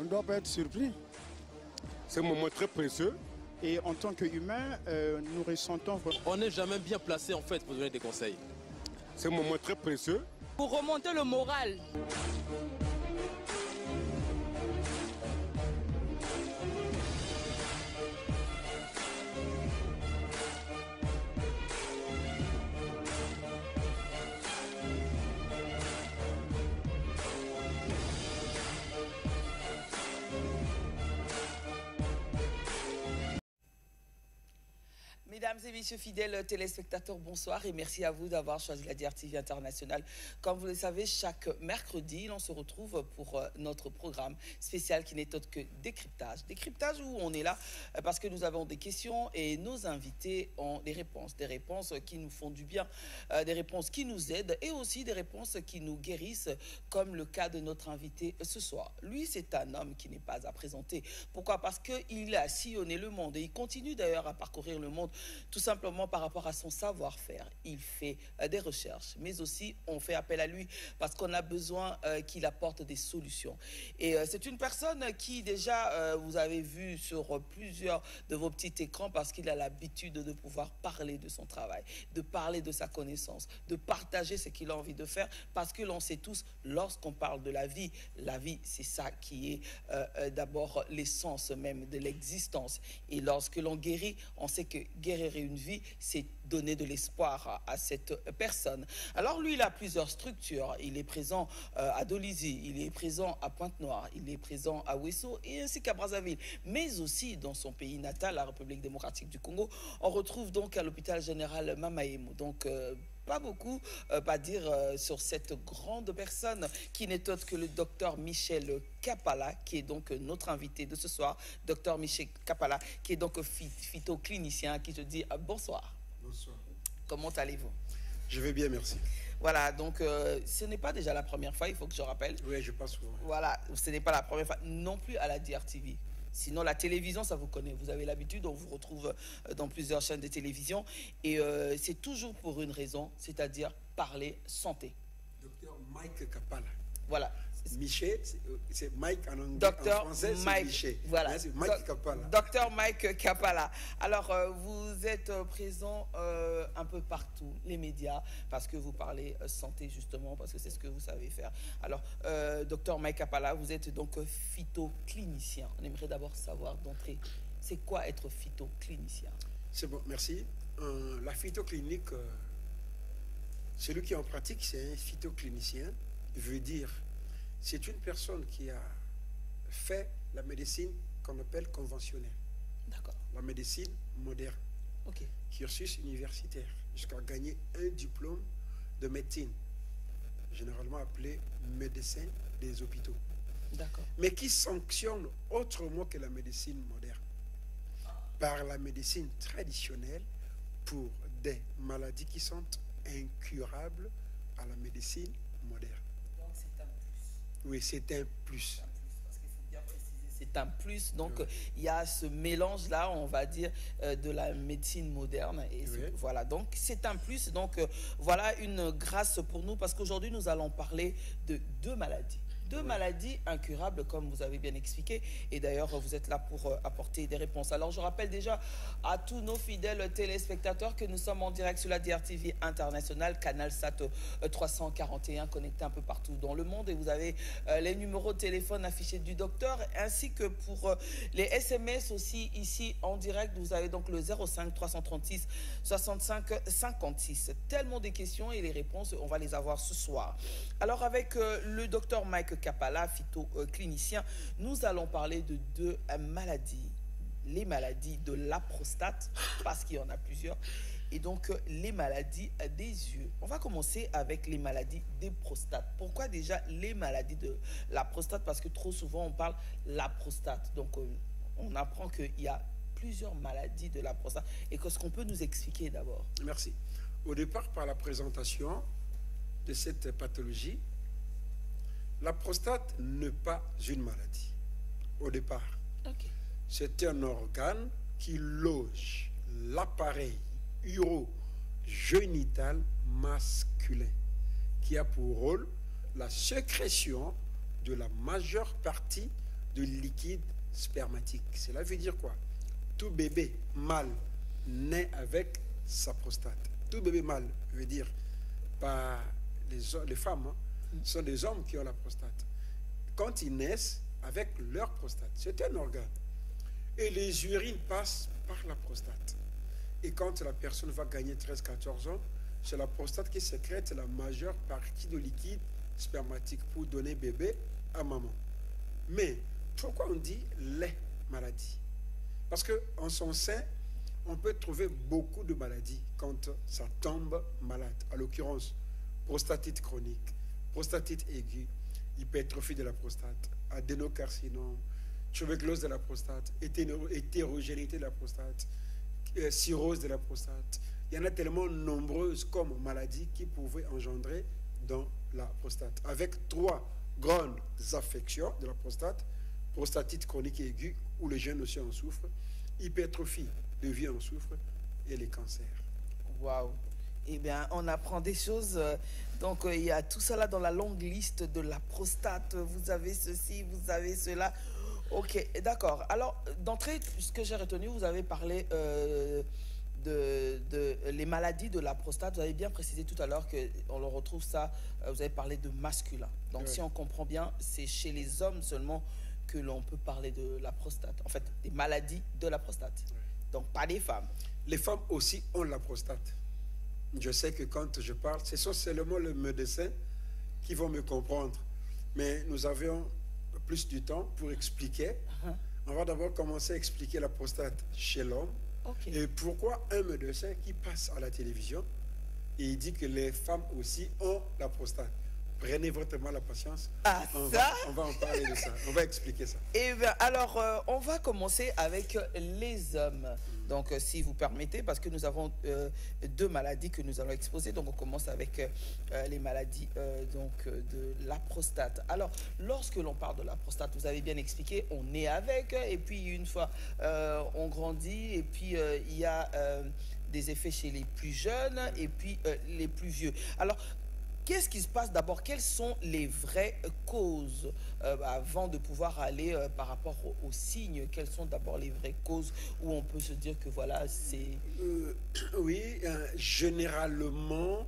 On ne doit pas être surpris. C'est un moment très précieux. Et en tant qu'humain, nous ressentons... On n'est jamais bien placé en fait pour donner des conseils. C'est un moment très précieux. Pour remonter le moral. Mesdames et messieurs fidèles téléspectateurs, bonsoir et merci à vous d'avoir choisi la DRTV Internationale. Comme vous le savez, chaque mercredi, on se retrouve pour notre programme spécial qui n'est autre que décryptage. Décryptage où on est là parce que nous avons des questions et nos invités ont des réponses qui nous font du bien, des réponses qui nous aident et aussi des réponses qui nous guérissent, comme le cas de notre invité ce soir. Lui, c'est un homme qui n'est pas à présenter. Pourquoi? Parce qu'il a sillonné le monde et il continue d'ailleurs à parcourir le monde tout simplement par rapport à son savoir-faire. Il fait des recherches, mais aussi on fait appel à lui parce qu'on a besoin qu'il apporte des solutions. Et c'est une personne qui déjà, vous avez vu sur plusieurs de vos petits écrans parce qu'il a l'habitude de pouvoir parler de son travail, de parler de sa connaissance, de partager ce qu'il a envie de faire parce que l'on sait tous, lorsqu'on parle de la vie c'est ça qui est d'abord l'essence même de l'existence. Et lorsque l'on guérit, on sait que guérir une vie, c'est donner de l'espoir à cette personne. Alors lui, il a plusieurs structures. Il est présent à Dolisie, il est présent à Pointe-Noire, il est présent à Ouesso et ainsi qu'à Brazzaville. Mais aussi dans son pays natal, la République démocratique du Congo, on retrouve donc à l'hôpital général Mamaemo. Donc pas beaucoup, pas dire sur cette grande personne qui n'est autre que le docteur Michel Kapala, qui est donc notre invité de ce soir. Docteur Michel Kapala, qui est donc phytoclinicien, qui te dit bonsoir. Bonsoir. Comment allez-vous? Je vais bien, merci. Voilà, donc ce n'est pas déjà la première fois, il faut que je rappelle. Oui, je pense souvent. Voilà, ce n'est pas la première fois, non plus à la DRTV. Sinon, la télévision, ça vous connaît. Vous avez l'habitude, on vous retrouve dans plusieurs chaînes de télévision. Et c'est toujours pour une raison, c'est-à-dire parler santé. Docteur Mike Kapala. Voilà. Miché, c'est Mike en anglais. Docteur en français, Mike. Miché. Voilà. C'est Mike Kapala. Docteur Mike Kapala. Alors, vous êtes présent un peu partout, les médias, parce que vous parlez santé, justement, parce que c'est ce que vous savez faire. Alors, Docteur Mike Kapala, vous êtes donc phytoclinicien. On aimerait d'abord savoir d'entrée, c'est quoi être phytoclinicien? C'est bon, merci. La phytoclinique, celui qui en pratique, c'est un phytoclinicien. Veut dire, c'est une personne qui a fait la médecine qu'on appelle conventionnelle. D'accord. La médecine moderne. Ok. Cursus universitaire, jusqu'à gagner un diplôme de médecine, généralement appelé médecin des hôpitaux. D'accord. Mais qui sanctionne autrement que la médecine moderne, par la médecine traditionnelle pour des maladies qui sont incurables à la médecine moderne. Donc c'est un plus. Oui, c'est un plus. Parce qu'il faut bien préciser, c'est un plus. Donc il y a ce mélange-là, on va dire, de la médecine moderne. Et voilà, donc c'est un plus. Donc voilà une grâce pour nous parce qu'aujourd'hui, nous allons parler de deux maladies. Deux maladies incurables, comme vous avez bien expliqué. Et d'ailleurs, vous êtes là pour apporter des réponses. Alors, je rappelle déjà à tous nos fidèles téléspectateurs que nous sommes en direct sur la DRTV Internationale, canal SAT 341, connecté un peu partout dans le monde. Et vous avez les numéros de téléphone affichés du docteur, ainsi que pour les SMS aussi, ici en direct. Vous avez donc le 05 336 65 56. Tellement de questions et les réponses, on va les avoir ce soir. Alors, avec le docteur Mike Kapala, phytoclinicien, nous allons parler de deux maladies. Les maladies de la prostate, parce qu'il y en a plusieurs, et donc les maladies des yeux. On va commencer avec les maladies des prostates. Pourquoi déjà les maladies de la prostate? Parce que trop souvent on parle la prostate. Donc on apprend qu'il y a plusieurs maladies de la prostate. Et qu'est-ce qu'on peut nous expliquer d'abord? Merci. Au départ, par la présentation de cette pathologie, la prostate n'est pas une maladie. Au départ, c'est un organe qui loge l'appareil urogénital masculin, qui a pour rôle la sécrétion de la majeure partie de liquide spermatique. Cela veut dire quoi? Tout bébé mâle naît avec sa prostate. Tout bébé mâle veut dire pas les femmes, hein, ce sont des hommes qui ont la prostate. Quand ils naissent avec leur prostate, c'est un organe. Et les urines passent par la prostate. Et quand la personne va gagner 13-14 ans, c'est la prostate qui sécrète la majeure partie de liquide spermatique pour donner bébé à maman. Mais pourquoi on dit les maladies? Parce qu'en son sein, on peut trouver beaucoup de maladies quand ça tombe malade. À l'occurrence, prostatite chronique, prostatite aiguë, hypertrophie de la prostate, adénocarcinome, tuberculose de la prostate, hétérogénéité de la prostate, cirrhose de la prostate. Il y en a tellement nombreuses comme maladies qui pouvaient engendrer dans la prostate. Avec 3 grandes affections de la prostate, prostatite chronique et aiguë, où les jeunes aussi en souffrent, hypertrophie de vie en souffrent, et les cancers. Waouh! Eh bien, on apprend des choses. Donc, il y a tout ça là dans la longue liste de la prostate. Vous avez ceci, vous avez cela. Ok, d'accord. Alors, d'entrée, ce que j'ai retenu, vous avez parlé de les maladies de la prostate. Vous avez bien précisé tout à l'heure qu'on le retrouve ça, vous avez parlé de masculin. Donc, si on comprend bien, c'est chez les hommes seulement que l'on peut parler de la prostate. En fait, des maladies de la prostate. Donc, pas des femmes. Les femmes aussi ont la prostate. Je sais que quand je parle, ce sont seulement les médecins qui vont me comprendre. Mais nous avions plus du temps pour expliquer. On va d'abord commencer à expliquer la prostate chez l'homme. Et pourquoi un médecin qui passe à la télévision et il dit que les femmes aussi ont la prostate. Prenez votre mal la patience. On va en parler de ça. On va expliquer ça. Et bien, alors, on va commencer avec les hommes. Donc, si vous permettez, parce que nous avons 2 maladies que nous allons exposer. Donc, on commence avec les maladies de la prostate. Alors, lorsque l'on parle de la prostate, vous avez bien expliqué, on naît avec, et puis une fois on grandit, et puis il y a des effets chez les plus jeunes, et puis les plus vieux. Alors, qu'est-ce qui se passe d'abord? Quelles sont les vraies causes avant de pouvoir aller par rapport aux signes? Quelles sont d'abord les vraies causes où on peut se dire que voilà, c'est... Oui, généralement,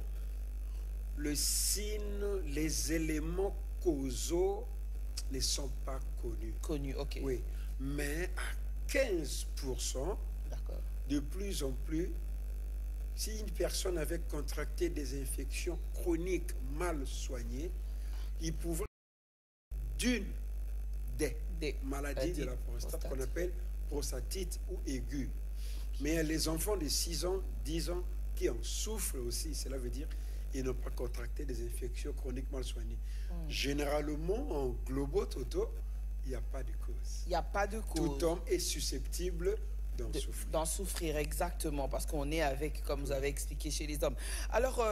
le signe, les éléments causaux ne sont pas connus. Connus, ok. Oui, mais à 15%, de plus en plus, si une personne avait contracté des infections chroniques mal soignées, il pouvait d'une des maladies de la prostate qu'on appelle prostatite ou aiguë. Mais il y a les enfants de 6 ans, 10 ans qui en souffrent aussi. Cela veut dire qu'ils n'ont pas contracté des infections chroniques mal soignées. Généralement, en globo toto, il n'y a pas de cause. Il n'y a pas de cause. Tout homme est susceptible d'en souffrir, exactement, parce qu'on est avec, comme vous avez expliqué, chez les hommes. Alors,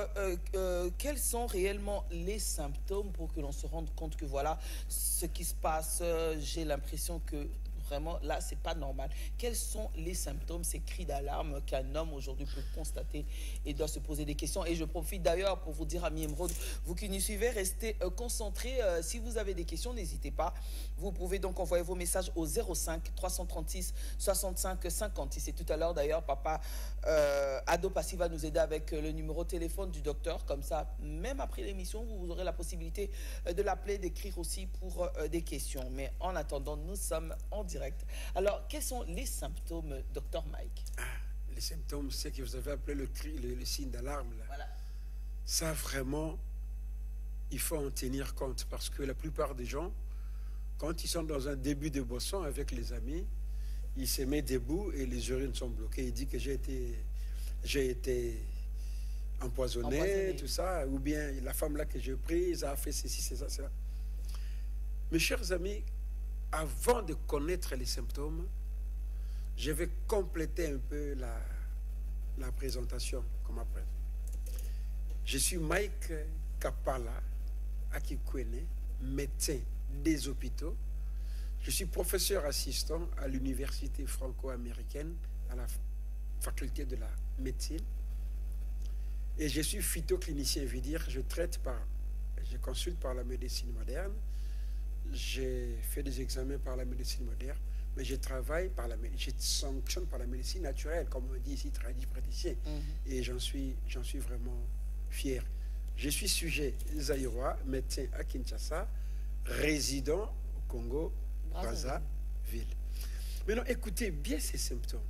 quels sont réellement les symptômes pour que l'on se rende compte que voilà, ce qui se passe, j'ai l'impression que vraiment, là, c'est pas normal. Quels sont les symptômes, ces cris d'alarme qu'un homme aujourd'hui peut constater et doit se poser des questions? Et je profite d'ailleurs pour vous dire, amis Émeraude, vous qui nous suivez, restez concentrés. Si vous avez des questions, n'hésitez pas. Vous pouvez donc envoyer vos messages au 05 336 65 56. Et tout à l'heure, d'ailleurs, papa Ado Passy va nous aider avec le numéro de téléphone du docteur. Comme ça, même après l'émission, vous aurez la possibilité de l'appeler, d'écrire aussi pour des questions. Mais en attendant, nous sommes en direct. Alors, quels sont les symptômes, docteur Mike? Les symptômes, c'est que vous avez appelé le signe d'alarme. Voilà. Ça, vraiment, il faut en tenir compte parce que la plupart des gens, quand ils sont dans un début de boisson avec les amis, ils se mettent debout et les urines sont bloquées. Il dit que j'ai été empoisonné, tout ça, ou bien la femme là que j'ai prise a fait ceci, c'est ça, c'est ça. Mes chers amis, avant de connaître les symptômes, je vais compléter un peu la présentation comme après. Je suis Mike Kapala Akikwene, médecin des hôpitaux. Je suis professeur assistant à l'université franco-américaine, à la faculté de la médecine. Et je suis phytoclinicien, veut dire je consulte par la médecine moderne. j'ai fait des examens par la médecine moderne, mais je travaille par la médecine, je sanctionne par la médecine naturelle, comme on dit ici, tradipraticien. Et j'en suis vraiment fier. Je suis sujet zaïrois, médecin à Kinshasa, résident au Congo, Brazzaville. Maintenant, écoutez bien ces symptômes.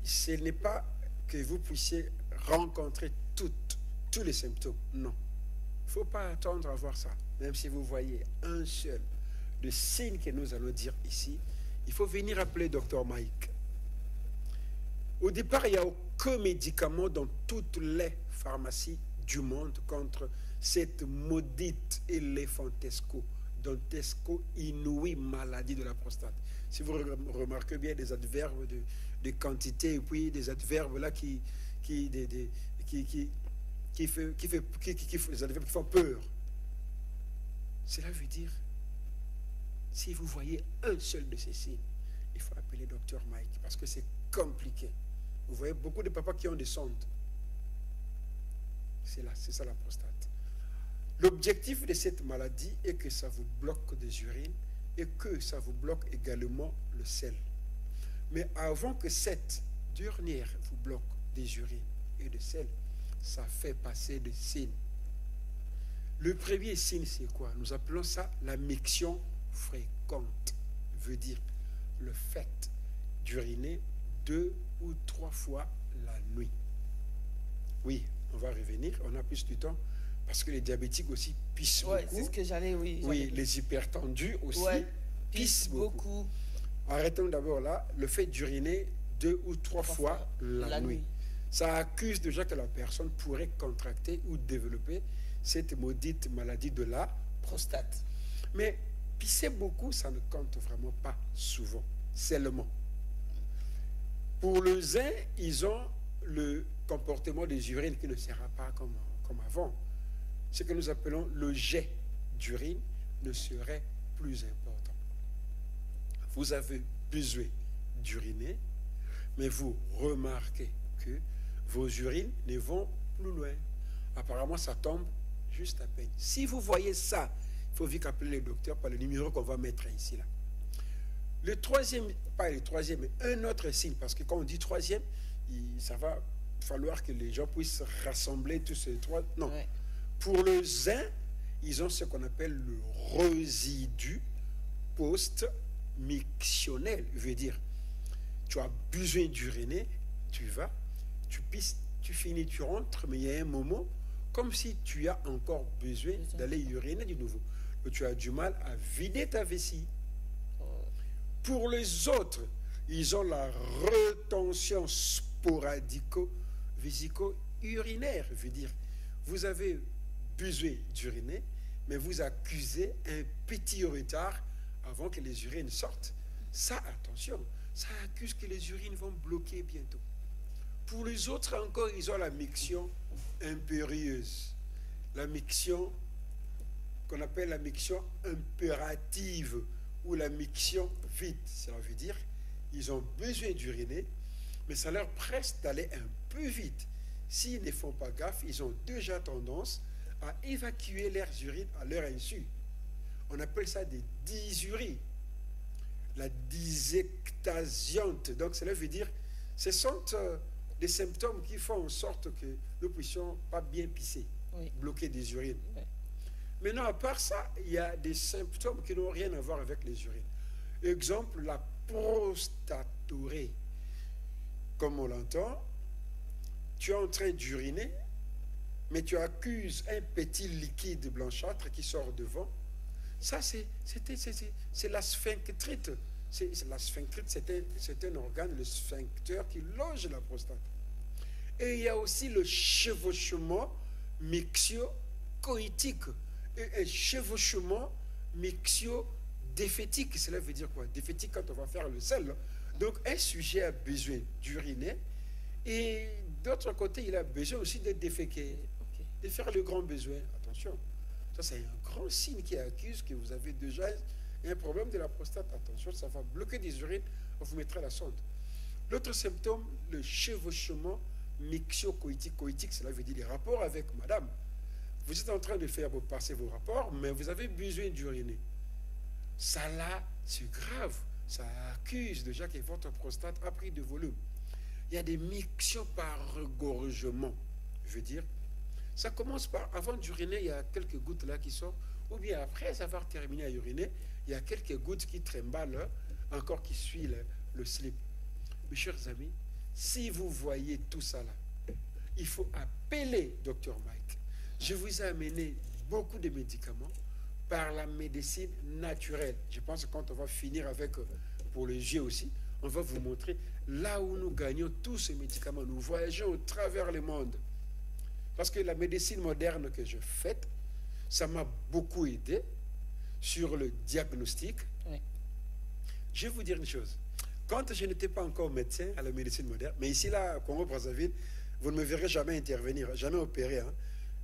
Ce n'est pas que vous puissiez rencontrer tous les symptômes. Non. Il ne faut pas attendre à voir ça. Même si vous voyez un seul de signes que nous allons dire ici, il faut venir appeler Dr Mike. Au départ, il n'y a aucun médicament dans toutes les pharmacies du monde contre cette maudite éléphantesco, dantesco, inouïe maladie de la prostate. Si vous remarquez bien des adverbes de quantité et puis des adverbes là qui font peur. Cela veut dire, si vous voyez un seul de ces signes, il faut appeler Dr Mike parce que c'est compliqué. Vous voyez beaucoup de papas qui ont des sondes. C'est ça la prostate. L'objectif de cette maladie est que ça vous bloque des urines et que ça vous bloque également le sel. Mais avant que cette dernière vous bloque des urines et de sel, ça fait passer des signes. Le premier signe, c'est quoi? Nous appelons ça la miction fréquente. Veut dire le fait d'uriner 2 ou 3 fois la nuit. Oui, on va revenir, on a plus du temps, parce que les diabétiques aussi pissent beaucoup. C'est ce que j'allais, Oui, les hypertendus aussi pissent beaucoup. Arrêtons d'abord là, le fait d'uriner 2 ou 3 fois la nuit. Ça accuse déjà que la personne pourrait contracter ou développer cette maudite maladie de la prostate. Mais pisser beaucoup, ça ne compte vraiment pas souvent, seulement. Pour le zin, ils ont le comportement des urines qui ne sera pas comme avant. Ce que nous appelons le jet d'urine ne serait plus important. Vous avez besoin d'uriner, mais vous remarquez que vos urines ne vont plus loin. Apparemment, ça tombe juste à peine. Si vous voyez ça, il faut vite appeler le docteur par le numéro qu'on va mettre ici. Là. Le troisième, pas le troisième, mais un autre signe, parce que quand on dit troisième, ça va falloir que les gens puissent rassembler tous ces trois. Non. Ouais. Pour le zin, ils ont ce qu'on appelle le résidu post-mictionnel. Veut dire, tu as besoin d'uriner, tu vas, tu pisses, tu finis, tu rentres, mais il y a un moment, comme si tu as encore besoin d'aller uriner de nouveau. Tu as du mal à vider ta vessie. Pour les autres, ils ont la rétention sporadico-vésico-urinaire. Veut dire, vous avez besoin d'uriner, mais vous accusez un petit retard avant que les urines sortent. Ça, attention, ça accuse que les urines vont bloquer bientôt. Pour les autres encore, ils ont la miction impérieuse. La miction qu'on appelle la miction impérative ou la miction vite. Cela veut dire ils ont besoin d'uriner, mais ça leur presse d'aller un peu vite. S'ils ne font pas gaffe, ils ont déjà tendance à évacuer leurs urines à leur insu. On appelle ça des dysuries. La dysectasiante. Donc cela veut dire ce sont des symptômes qui font en sorte que nous ne puissions pas bien pisser, bloquer des urines. Oui. Maintenant, à part ça, il y a des symptômes qui n'ont rien à voir avec les urines. Exemple, la prostatorée. Comme on l'entend, tu es en train d'uriner, mais tu accuses un petit liquide blanchâtre qui sort devant. Ça, c'est la sphinctrite. La sphinctrite, c'est un organe, le sphincter, qui loge la prostate. Et il y a aussi le chevauchement mixio-coïtique et un chevauchement mixio-défétique. Cela veut dire quoi? Défétique quand on va faire le sel. Donc, un sujet a besoin d'uriner et d'autre côté, il a besoin aussi de déféquer, de faire le grand besoin. Attention, ça c'est un grand signe qui accuse que vous avez déjà un problème de la prostate. Attention, ça va bloquer des urines, on vous mettra la sonde. L'autre symptôme, le chevauchement mixio-coïtique. Coïtique, cela veut dire les rapports avec madame. vous êtes en train de faire passer vos rapports, mais vous avez besoin d'uriner. Ça là, c'est grave. Ça accuse déjà que votre prostate a pris de volume. Il y a des mictions par regorgement. Je veux dire, ça commence par, avant d'uriner, il y a quelques gouttes là qui sortent, ou bien après avoir terminé à uriner, il y a quelques gouttes qui trimballent, encore qui suivent le slip. Mes chers amis, si vous voyez tout ça là, il faut appeler Dr Mike. Je vous ai amené beaucoup de médicaments par la médecine naturelle. Je pense que quand on va finir avec, pour le jeu aussi, on va vous montrer là où nous gagnons tous ces médicaments. Nous voyageons au travers le monde. Parce que la médecine moderne que je fais, ça m'a beaucoup aidé sur le diagnostic. Oui. Je vais vous dire une chose. Quand je n'étais pas encore médecin à la médecine moderne, mais ici, là, au Congo-Brazzaville, vous ne me verrez jamais intervenir, jamais opérer. Hein.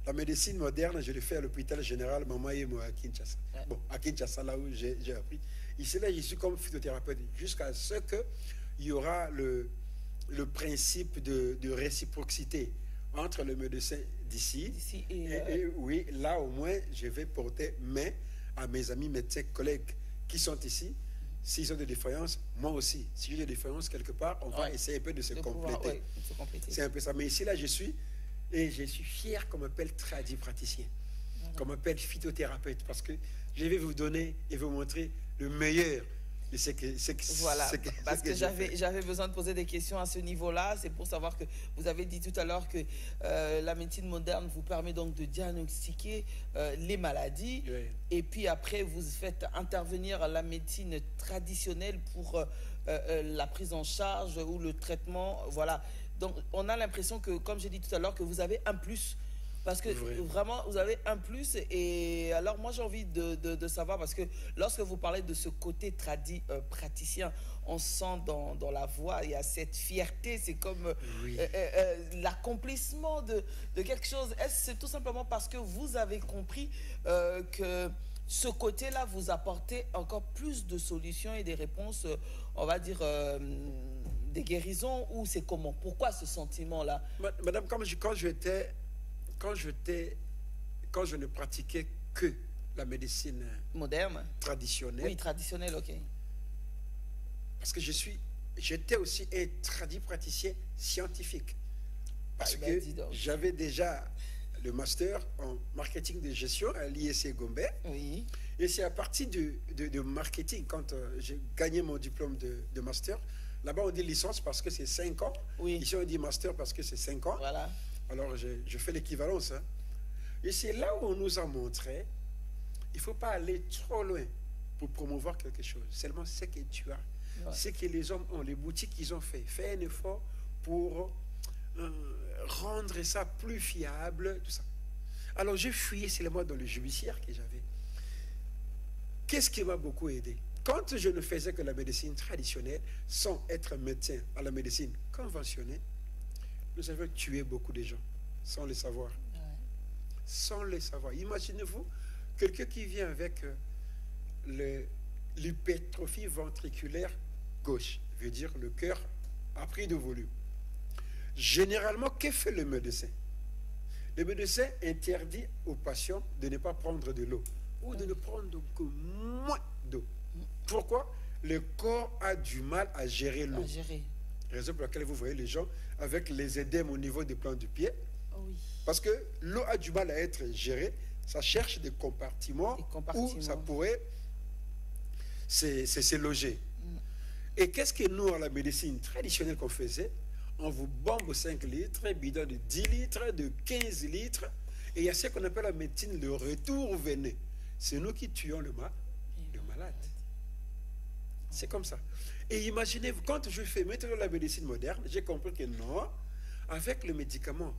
La médecine moderne, je l'ai fait à l'hôpital général Mamaye-Mo à Kinshasa. Ouais. Bon, à Kinshasa, là où j'ai appris. Ici, là, je suis comme phytothérapeute jusqu'à ce qu'il y aura le principe de réciprocité entre le médecin d'ici et oui, là, au moins, je vais porter main à mes amis médecins, collègues qui sont ici. S'ils ont des défaillances, moi aussi. Si j'ai des défaillances quelque part, on va essayer un peu de se compléter. C'est un peu ça. Mais ici, là, je suis fier qu'on m'appelle tradipraticien, qu'on m'appelle phytothérapeute, parce que je vais vous donner et vous montrer le meilleur de ce que voilà, parce que j'avais besoin de poser des questions à ce niveau-là. C'est pour savoir que vous avez dit tout à l'heure que la médecine moderne vous permet donc de diagnostiquer les maladies, oui. Et puis après vous faites intervenir la médecine traditionnelle pour la prise en charge ou le traitement, voilà. Donc on a l'impression que, comme j'ai dit tout à l'heure, que vous avez un plus. Parce que vraiment, vous avez un plus. Et alors, moi, j'ai envie de savoir, parce que lorsque vous parlez de ce côté praticien, on sent dans la voix, il y a cette fierté. C'est comme l'accomplissement de quelque chose. Est-ce que c'est tout simplement parce que vous avez compris que ce côté-là vous apportait encore plus de solutions et des réponses, on va dire, des guérisons, ou c'est comment? Pourquoi ce sentiment-là? Madame, quand je ne pratiquais que la médecine moderne, traditionnelle. Oui, traditionnelle, ok. Parce que j'étais aussi un tradipraticien scientifique. Parce que j'avais déjà le master en marketing de gestion à l'IEC Gombe. Oui. Et c'est à partir de marketing, quand j'ai gagné mon diplôme de master. Là-bas, on dit licence parce que c'est 5 ans. Oui. Ici, on dit master parce que c'est 5 ans. Voilà. Alors, je fais l'équivalence. Hein. Et c'est là où on nous a montré, il ne faut pas aller trop loin pour promouvoir quelque chose. Seulement ce que tu as. Ouais. Ce que les hommes ont, les boutiques qu'ils ont fait. Fais un effort pour rendre ça plus fiable, tout ça. Alors, j'ai fouillé seulement dans le judiciaire que j'avais. Qu'est-ce qui m'a beaucoup aidé? Quand je ne faisais que la médecine traditionnelle, sans être médecin à la médecine conventionnelle, nous avons tué beaucoup de gens, sans le savoir. Ouais. Sans le savoir. Imaginez-vous, quelqu'un qui vient avec l'hypertrophie ventriculaire gauche, veut dire le cœur a pris de volume. Généralement, que fait le médecin? Le médecin interdit aux patients de ne pas prendre de l'eau, ou de ne prendre que moins d'eau. Pourquoi? Le corps a du mal à gérer l'eau. Raison pour laquelle vous voyez les gens avec les édèmes au niveau des plans du pied. Oh oui. Parce que l'eau a du mal à être gérée. Ça cherche des compartiments où ça pourrait se loger. Et qu'est-ce que nous, à la médecine traditionnelle qu'on faisait? On vous bombe 5 litres, bidon de 10 litres, de 15 litres. Et il y a ce qu'on appelle la médecine le retour veineux. C'est nous qui tuons le malade. C'est comme ça. Et imaginez-vous, quand je fais maintenant la médecine moderne, j'ai compris que non, avec le médicament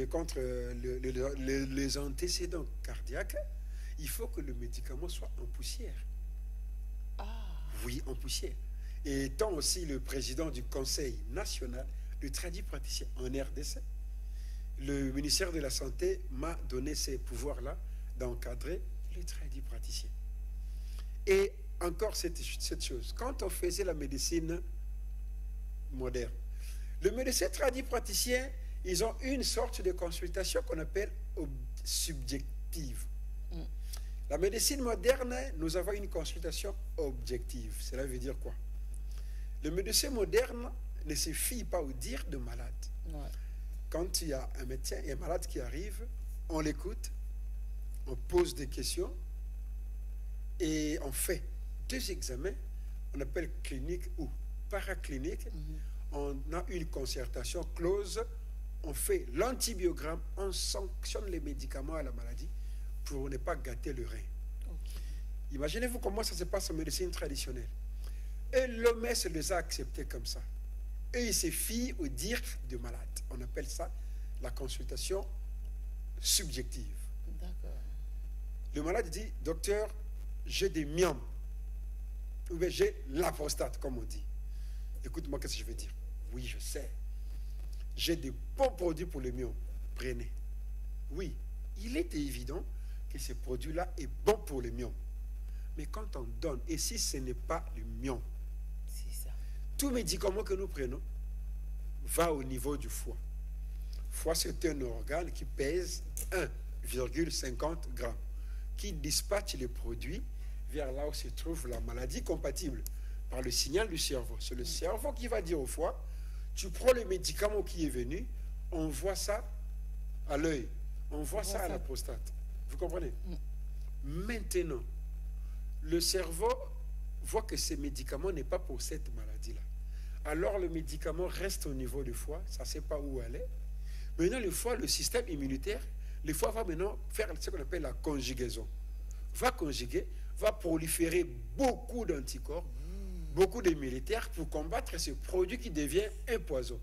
contre les antécédents cardiaques, il faut que le médicament soit en poussière. Ah. Oui, en poussière. Et étant aussi le président du Conseil national de tradipraticiens en RDC, le ministère de la Santé m'a donné ces pouvoirs-là d'encadrer les tradipraticiens. Et encore cette chose, quand on faisait la médecine moderne, le médecin tradipraticien, ils ont une sorte de consultation qu'on appelle subjective. La médecine moderne, nous avons une consultation objective. Cela veut dire quoi? Le médecin moderne ne se fie pas au dire de malade. Ouais. Quand il y a un médecin et un malade qui arrive, on l'écoute, on pose des questions et on fait 2 examens, on appelle clinique ou paraclinique. On a une concertation close, on fait l'antibiogramme, on sanctionne les médicaments à la maladie pour ne pas gâter le rein. Imaginez-vous comment ça se passe en médecine traditionnelle. Et l'OMS les a acceptés comme ça. Et ils se fient au dire du malade. On appelle ça la consultation subjective. D'accord. Le malade dit, docteur, j'ai des myomes. Ou bien j'ai la prostate, comme on dit. Écoute-moi, qu'est-ce que je veux dire? Oui, je sais. J'ai des bons produits pour les myomes. Prenez. Oui, il est évident que ce produit-là est bon pour les myomes. Mais quand on donne, et si ce n'est pas le myome, C'est ça. tout médicament que nous prenons va au niveau du foie. Foie, c'est un organe qui pèse 1,50 grammes, qui dispatche les produits vers là où se trouve la maladie compatible par le signal du cerveau. C'est le cerveau qui va dire au foie, tu prends le médicament qui est venu, on voit ça à l'œil, on voit ça à la prostate. Vous comprenez? Maintenant, le cerveau voit que ce médicament n'est pas pour cette maladie-là. Alors le médicament reste au niveau du foie, ça ne sait pas où aller. Maintenant, le foie, le système immunitaire, le foie va maintenant faire ce qu'on appelle la conjugaison. Va conjuguer, va proliférer beaucoup d'anticorps, beaucoup de militaires pour combattre ce produit qui devient un poison.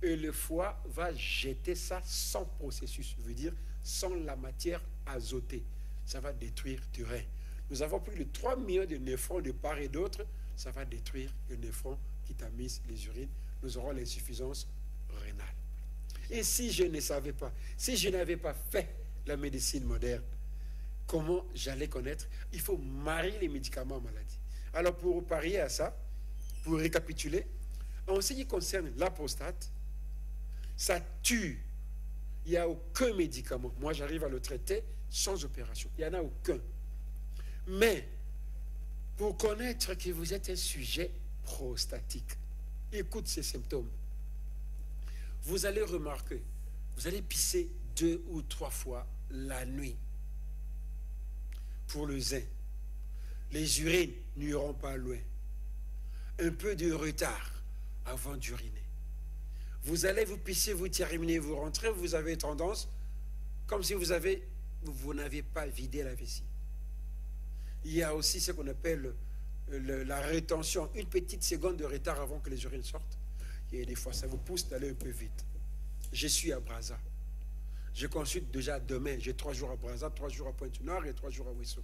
Et le foie va jeter ça sans processus, veut dire sans la matière azotée. Ça va détruire du rein. Nous avons plus de 3 millions de néphrons de part et d'autre. Ça va détruire le néphron qui tamise les urines. Nous aurons l'insuffisance rénale. Et si je ne savais pas, si je n'avais pas fait la médecine moderne, comment j'allais connaître? Il faut marier les médicaments en maladie. Alors pour parier à ça, pour récapituler, en ce qui concerne la prostate, ça tue. Il n'y a aucun médicament. Moi, j'arrive à le traiter sans opération. Il n'y en a aucun. Mais, pour connaître que vous êtes un sujet prostatique, écoute ces symptômes. Vous allez remarquer, vous allez pisser 2 ou 3 fois la nuit. Pour le zin, les urines n'iront pas loin. Un peu de retard avant d'uriner. Vous allez vous pisser, vous terminez, vous rentrez, vous avez tendance, comme si vous n'avez pas vidé la vessie. Il y a aussi ce qu'on appelle la rétention, une petite seconde de retard avant que les urines sortent. Et des fois, ça vous pousse d'aller un peu vite. Je suis à Brazza. Je consulte déjà demain. J'ai 3 jours à Brazza, 3 jours à Pointe-Noire et 3 jours à Ouesso.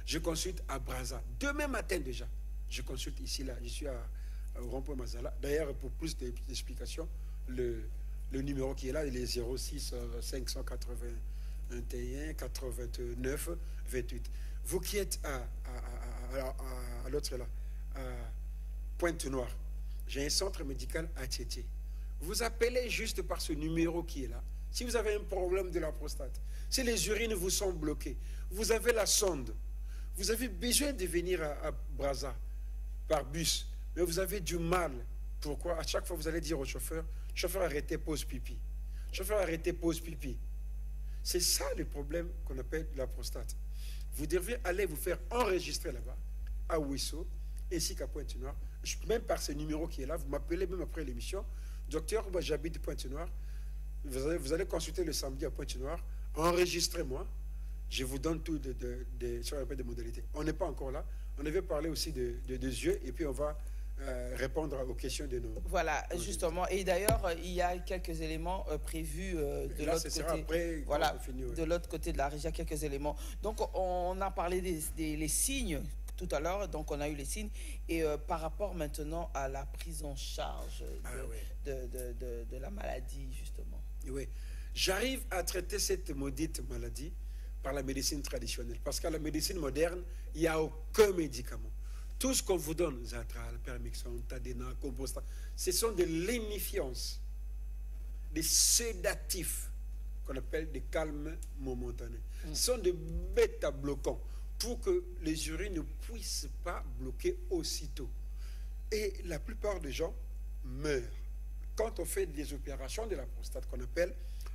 Je consulte à Brazza. Demain matin déjà, je consulte ici, là. Je suis à Rond-Point Mazala. D'ailleurs, pour plus d'explications, le numéro qui est là, il est 06 581 89 28. Vous qui êtes à l'autre là, à Pointe-Noire, j'ai un centre médical à Tchétché. Vous appelez juste par ce numéro qui est là. Si vous avez un problème de la prostate, si les urines vous sont bloquées, vous avez la sonde, vous avez besoin de venir à Brazza par bus, mais vous avez du mal. Pourquoi? À chaque fois, vous allez dire au chauffeur, chauffeur, arrêtez, pause pipi. Chauffeur, arrêtez, pause pipi. C'est ça le problème qu'on appelle la prostate. Vous devez aller vous faire enregistrer là-bas, à Ouesso, ainsi qu'à Pointe-Noire. Même par ce numéro qui est là, vous m'appelez même après l'émission. Docteur, moi j'habite Pointe-Noire. Vous allez consulter le samedi à Pointe-Noire. Enregistrez-moi. Je vous donne tout sur la des modalités. On n'est pas encore là. On avait parlé aussi des yeux et puis on va répondre aux questions de nos... Voilà, justement. Et d'ailleurs, il y a quelques éléments prévus de l'autre côté. Après, voilà, fini, ouais. de l'autre côté de la région, quelques éléments. Donc, on a parlé des signes tout à l'heure. Donc, on a eu les signes. Et par rapport maintenant à la prise en charge de la maladie, justement. Oui. J'arrive à traiter cette maudite maladie par la médecine traditionnelle. Parce qu'à la médecine moderne, il n'y a aucun médicament. Tout ce qu'on vous donne, Zatral, Permixon, Tadena, Composta, ce sont des lénifiances, des sédatifs qu'on appelle des calmes momentanés. Ce sont des bêta-bloquants pour que les urines ne puissent pas bloquer aussitôt. Et la plupart des gens meurent quand on fait des opérations de la prostate qu'on appelle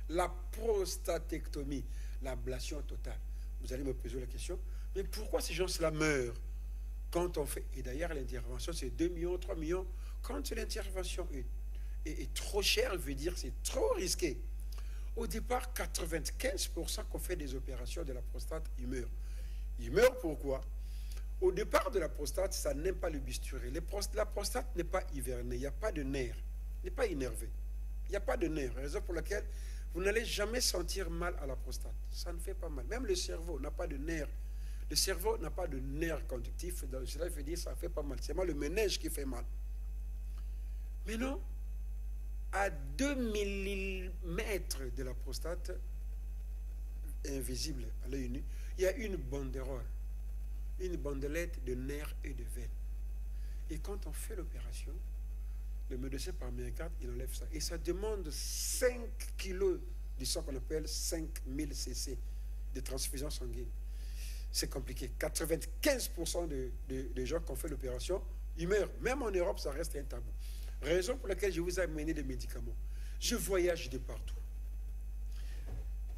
la prostatectomie, l'ablation totale. Vous allez me poser la question, mais pourquoi ces gens-là meurent quand on fait? Et d'ailleurs, l'intervention, c'est 2 millions, 3 millions. Quand l'intervention est trop chère, veut dire c'est trop risqué. Au départ, 95% qu'on fait des opérations de la prostate, ils meurent. Ils meurent pourquoi? Au départ de la prostate, ça n'aime pas le bistouri. La prostate n'est pas hivernée, il n'y a pas de nerf, n'est pas énervé. Il n'y a pas de nerf, raison pour laquelle vous n'allez jamais sentir mal à la prostate. Ça ne fait pas mal. Même le cerveau n'a pas de nerf. Le cerveau n'a pas de nerf conductif. Donc cela veut dire que ça ne fait pas mal. C'est moi le ménage qui fait mal. Mais non, à 2 millimètres de la prostate, invisible à l'œil nu, il y a une banderole, une bandelette de nerfs et de veines. Et quand on fait l'opération, le médecin par miracle, il enlève ça. Et ça demande 5 kilos du sang qu'on appelle 5000 cc de transfusion sanguine. C'est compliqué. 95% des gens qui ont fait l'opération, ils meurent. Même en Europe, ça reste un tabou. Raison pour laquelle je vous ai amené des médicaments. Je voyage de partout.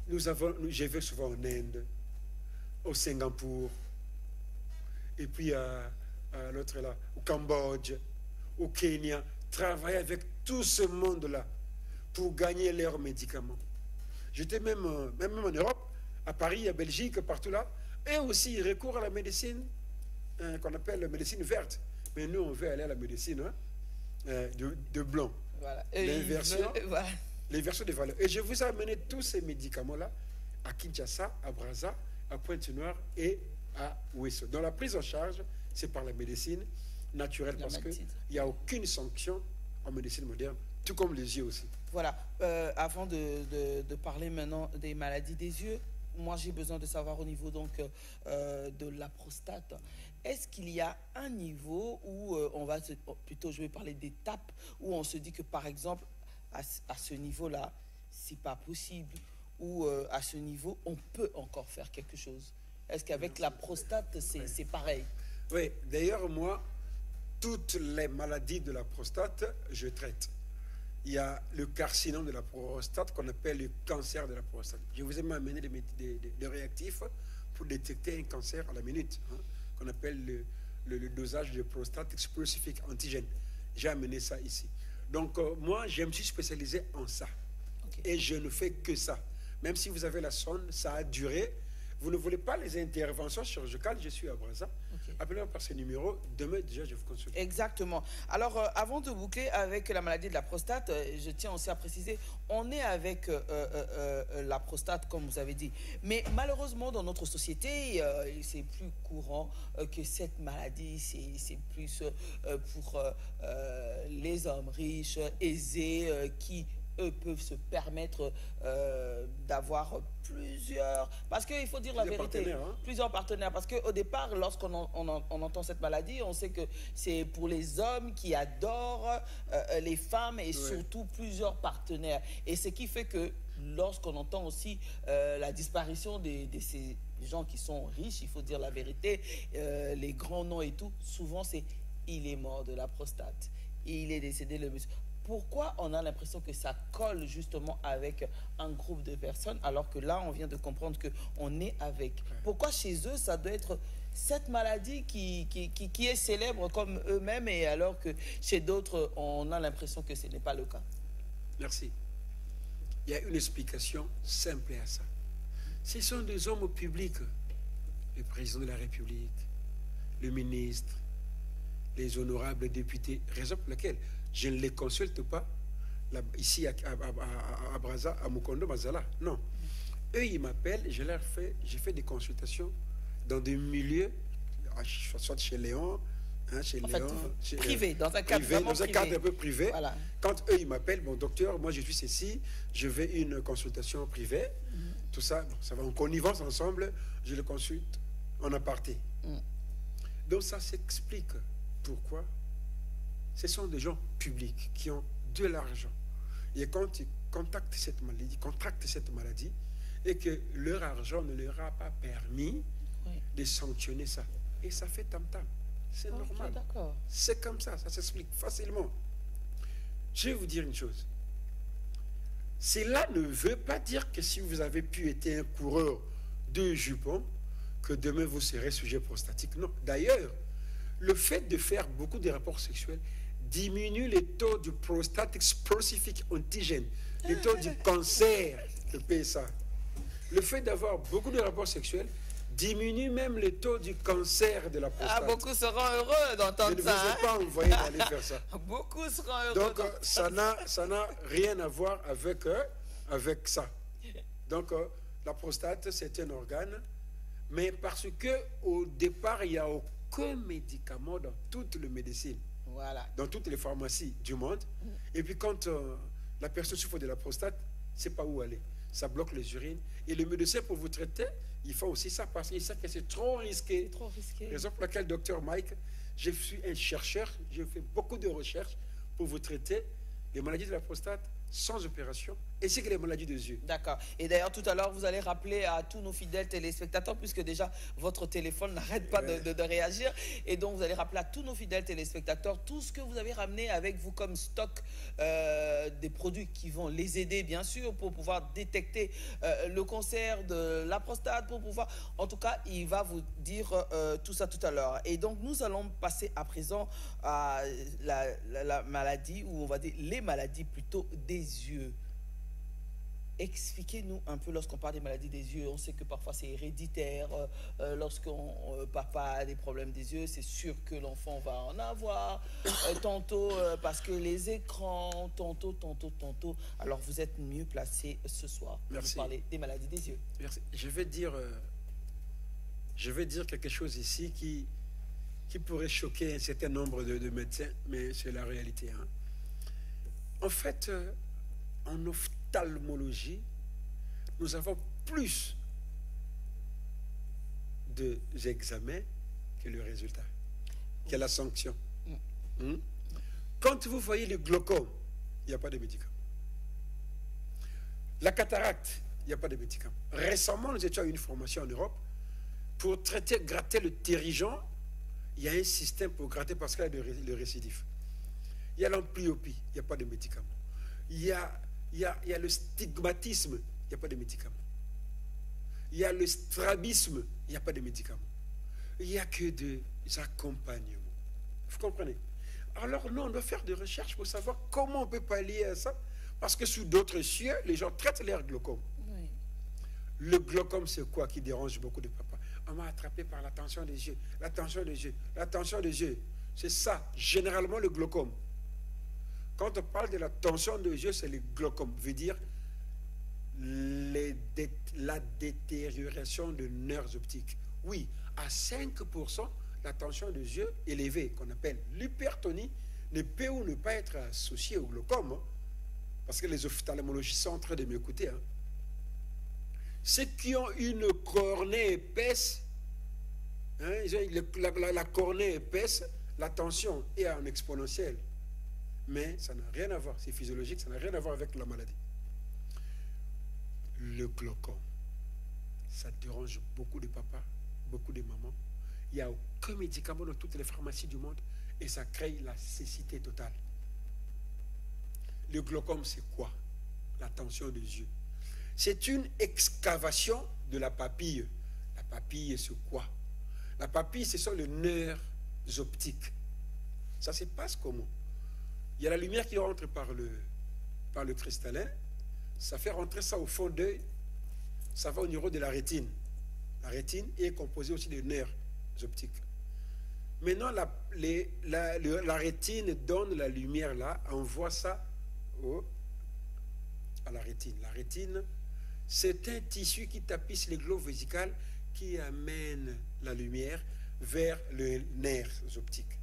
Je vais souvent en Inde, au Singapour, et puis à l'autre là, au Cambodge, au Kenya, travailler avec tout ce monde-là pour gagner leurs médicaments. J'étais même en Europe, à Paris, à Belgique, partout là, et aussi ils recourent à la médecine qu'on appelle la médecine verte. Mais nous, on veut aller à la médecine de blanc. Voilà. L'inversion des valeurs. Et je vous ai amené tous ces médicaments-là à Kinshasa, à Brazza, à Pointe-Noire et à Ouesso. Dans la prise en charge, c'est par la médecine naturelle parce qu'il n'y a aucune sanction en médecine moderne, tout comme les yeux aussi. Voilà. Avant de parler maintenant des maladies des yeux, moi j'ai besoin de savoir au niveau donc de la prostate. Est-ce qu'il y a un niveau où plutôt je vais parler d'étapes où on se dit que par exemple à ce niveau-là c'est pas possible ou à ce niveau on peut encore faire quelque chose? Est-ce qu'avec la prostate c'est pareil? Oui, d'ailleurs moi toutes les maladies de la prostate je traite. Il y a le carcinome de la prostate qu'on appelle le cancer de la prostate. Je vous ai amené des réactifs pour détecter un cancer à la minute, qu'on appelle le dosage de prostate spécifique antigène. J'ai amené ça ici. Donc moi, je me suis spécialisé en ça. Okay. Et je ne fais que ça. Même si vous avez la sonde, ça a duré. Vous ne voulez pas les interventions chirurgicales, je suis à Brazza. Okay. Appelez-moi par ce numéro. Demain, déjà, je vous consulte. Exactement. Alors, avant de boucler avec la maladie de la prostate, je tiens aussi à préciser, on est avec la prostate, comme vous avez dit. Mais malheureusement, dans notre société, c'est plus courant que cette maladie. C'est plus pour les hommes riches, aisés, qui eux peuvent se permettre d'avoir plusieurs... Parce qu'il faut dire la vérité, plusieurs partenaires. Parce qu'au départ, lorsqu'on on entend cette maladie, on sait que c'est pour les hommes qui adorent les femmes et surtout plusieurs partenaires. Et ce qui fait que lorsqu'on entend aussi la disparition de ces gens qui sont riches, il faut dire la vérité, les grands noms et tout, souvent c'est « il est mort de la prostate », il est décédé le muscle. Pourquoi on a l'impression que ça colle justement avec un groupe de personnes alors que là, on vient de comprendre qu'on est avec? Pourquoi chez eux, ça doit être cette maladie qui est célèbre comme eux-mêmes et alors que chez d'autres, on a l'impression que ce n'est pas le cas? Merci. Il y a une explication simple à ça. Ce sont des hommes publics, le président de la République, le ministre, les honorables députés, raison pour laquelle je ne les consulte pas ici à Brazza, à Mukondo, Mazala. Non. Eux, ils m'appellent, j'ai fait des consultations dans des milieux, soit chez Léon, chez Léon, privé, dans un cadre un peu privé. Voilà. Quand eux, ils m'appellent, bon docteur, moi je suis ceci, je veux une consultation privée, tout ça, bon, ça va en connivence ensemble, je le consulte en aparté. Donc ça s'explique pourquoi ce sont des gens publics qui ont de l'argent Et quand ils contractent cette maladie, et que leur argent ne leur a pas permis de sanctionner ça. Et ça fait tam-tam. C'est normal. C'est comme ça s'explique facilement. Je vais vous dire une chose. Cela ne veut pas dire que si vous avez pu être un coureur de jupons, que demain vous serez sujet prostatique. Non. D'ailleurs, le fait de faire beaucoup de rapports sexuels diminue les taux du prostate specific antigène, les taux du cancer de PSA. Le fait d'avoir beaucoup de rapports sexuels diminue même les taux du cancer de la prostate. Ah, beaucoup seront heureux d'entendre ça. Je ne vous ai pas envoyé d'aller faire ça. Beaucoup seront heureux. Donc, ça n'a rien à voir avec ça. Donc, la prostate, c'est un organe, mais parce qu'au départ, il n'y a aucun médicament dans toute la médecine, dans toutes les pharmacies du monde. Et puis, quand la personne souffre de la prostate, ne sait pas où aller. Ça bloque les urines. Et le médecin, pour vous traiter, il faut aussi ça parce qu'il sait que c'est trop risqué. C'est trop risqué. Raison pour laquelle, docteur Mike, je suis un chercheur, je fais beaucoup de recherches pour vous traiter les maladies de la prostate sans opération, ainsi que les maladies des yeux. D'accord. Et d'ailleurs, tout à l'heure, vous allez rappeler à tous nos fidèles téléspectateurs, puisque déjà, votre téléphone n'arrête pas de réagir. Et donc, vous allez rappeler à tous nos fidèles téléspectateurs tout ce que vous avez ramené avec vous comme stock des produits qui vont les aider, bien sûr, pour pouvoir détecter le cancer de la prostate, pour pouvoir... En tout cas, il va vous dire tout ça tout à l'heure. Et donc, nous allons passer à présent à la maladie, ou on va dire les maladies plutôt des yeux. Expliquez-nous un peu, lorsqu'on parle des maladies des yeux, on sait que parfois c'est héréditaire, lorsqu'on papa a des problèmes des yeux, c'est sûr que l'enfant va en avoir, tantôt parce que les écrans, tantôt. Alors vous êtes mieux placé ce soir pour nous parler des maladies des yeux. Merci. Je vais dire quelque chose ici qui pourrait choquer un certain nombre de médecins, mais c'est la réalité. Hein. En fait, en ophtalmologie, nous avons plus d'examens que le résultat, que la sanction. Quand vous voyez le glaucome, il n'y a pas de médicament. La cataracte, il n'y a pas de médicament. Récemment, nous étions à une formation en Europe pour gratter le terrigen. Il y a un système pour gratter parce qu'il y a le récidif. Il y a l'amblyopie, il n'y a pas de médicament. Il y a le stigmatisme, il n'y a pas de médicament. Il y a le strabisme, il n'y a pas de médicament. Il n'y a que des accompagnements. Vous comprenez? Alors nous, on doit faire des recherches pour savoir comment on peut pallier à ça. Parce que sous d'autres cieux, les gens traitent leur glaucome. Oui. Le glaucome, c'est quoi qui dérange beaucoup de papas? On m'a attrapé par la tension des yeux, la tension des yeux, la tension des yeux. C'est ça, généralement le glaucome. Quand on parle de la tension des yeux, c'est le glaucome, veut dire la détérioration de nerfs optiques. Oui, à 5%, la tension des yeux élevée, qu'on appelle l'hypertonie, ne peut ou ne pas être associée au glaucome, hein, parce que les ophtalmologistes sont en train de m'écouter. Hein. Ceux qui ont une cornée épaisse, hein, la cornée épaisse, la tension est en exponentielle. Mais ça n'a rien à voir, c'est physiologique, ça n'a rien à voir avec la maladie. Le glaucome, ça dérange beaucoup de papas, beaucoup de mamans. Il n'y a aucun médicament dans toutes les pharmacies du monde et ça crée la cécité totale. Le glaucome, c'est quoi? La tension des yeux. C'est une excavation de la papille. La papille, c'est quoi? La papille, ce sont les nerfs optiques. Ça se passe comment? Il y a la lumière qui rentre par le cristallin, ça fait rentrer ça au fond d'œil, ça va au niveau de la rétine. La rétine est composée aussi de nerfs optiques. Maintenant, la rétine donne la lumière là, envoie ça à la rétine. La rétine, c'est un tissu qui tapisse les globes vésicales qui amène la lumière vers les nerfs optiques.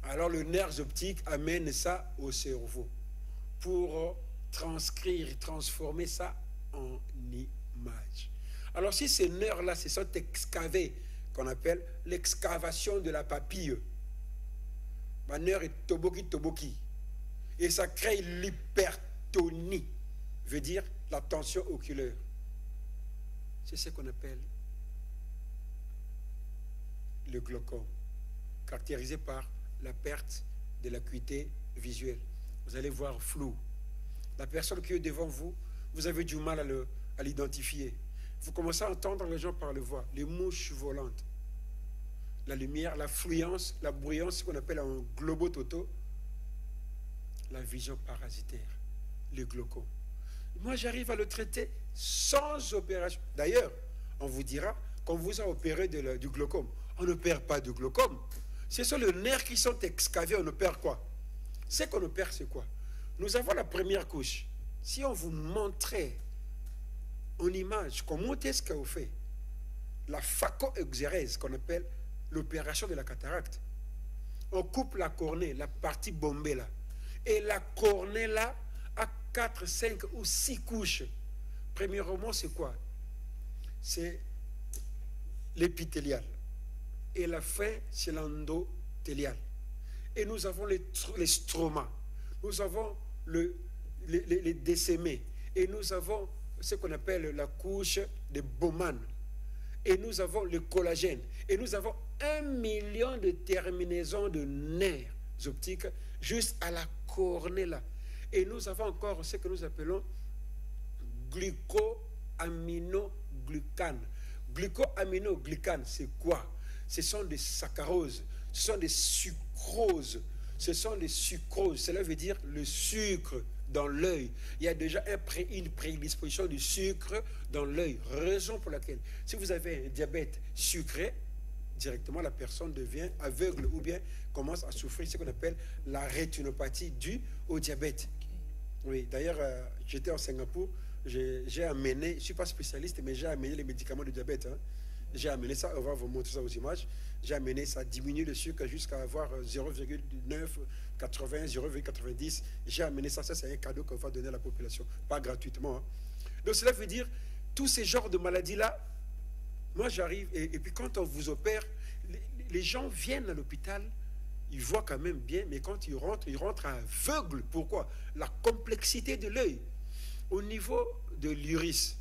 Alors le nerf optique amène ça au cerveau pour transformer ça en image. Alors si ces nerfs-là se sont excavés, qu'on appelle l'excavation de la papille, ma nerf est toboki. Et ça crée l'atonie veut dire la tension oculaire. C'est ce qu'on appelle le glaucome, caractérisé par la perte de l'acuité visuelle. Vous allez voir flou. La personne qui est devant vous, vous avez du mal à l'identifier. Vous commencez à entendre les gens par le voix, les mouches volantes, la lumière, la fluence, la bruyance, ce qu'on appelle un globototo, la vision parasitaire, le glaucome. Moi, j'arrive à le traiter sans opération. D'ailleurs, on vous dira qu'on vous a opéré du glaucome. On n'opère pas du glaucome. Ce sont les nerfs qui sont excavés, on opère quoi? Ce qu'on opère, c'est quoi? Nous avons la première couche. Si on vous montrait en image comment est-ce qu'on fait la phacoexérèse, qu'on appelle l'opération de la cataracte, on coupe la cornée, la partie bombée là, et la cornée là a 4, 5 ou 6 couches. Premièrement, c'est quoi? C'est l'épithélial. Et la fin, c'est l'endothélial. Et nous avons les stromas. Nous avons les décémés. Et nous avons ce qu'on appelle la couche de Bowman. Et nous avons le collagène. Et nous avons 1 million de terminaisons de nerfs optiques juste à la cornée là. Et nous avons encore ce que nous appelons glucoaminoglycanes. Glucoaminoglycanes, c'est quoi? Ce sont des saccharoses, ce sont des sucroses, ce sont des sucroses. Cela veut dire le sucre dans l'œil. Il y a déjà une prédisposition du sucre dans l'œil. Raison pour laquelle, si vous avez un diabète sucré, directement la personne devient aveugle ou bien commence à souffrir ce qu'on appelle la rétinopathie due au diabète. Oui, d'ailleurs, j'étais en Singapour, j'ai amené, je ne suis pas spécialiste, mais j'ai amené les médicaments de diabète. Hein. J'ai amené ça, on va vous montrer ça aux images. J'ai amené ça, diminuer le sucre jusqu'à avoir 0,980, 0,90. J'ai amené ça, c'est un cadeau qu'on va donner à la population, pas gratuitement. Hein. Donc cela veut dire, tous ces genres de maladies-là, moi j'arrive, et puis quand on vous opère, les gens viennent à l'hôpital, ils voient quand même bien, mais quand ils rentrent aveugles. Pourquoi? La complexité de l'œil. Au niveau de l'iris,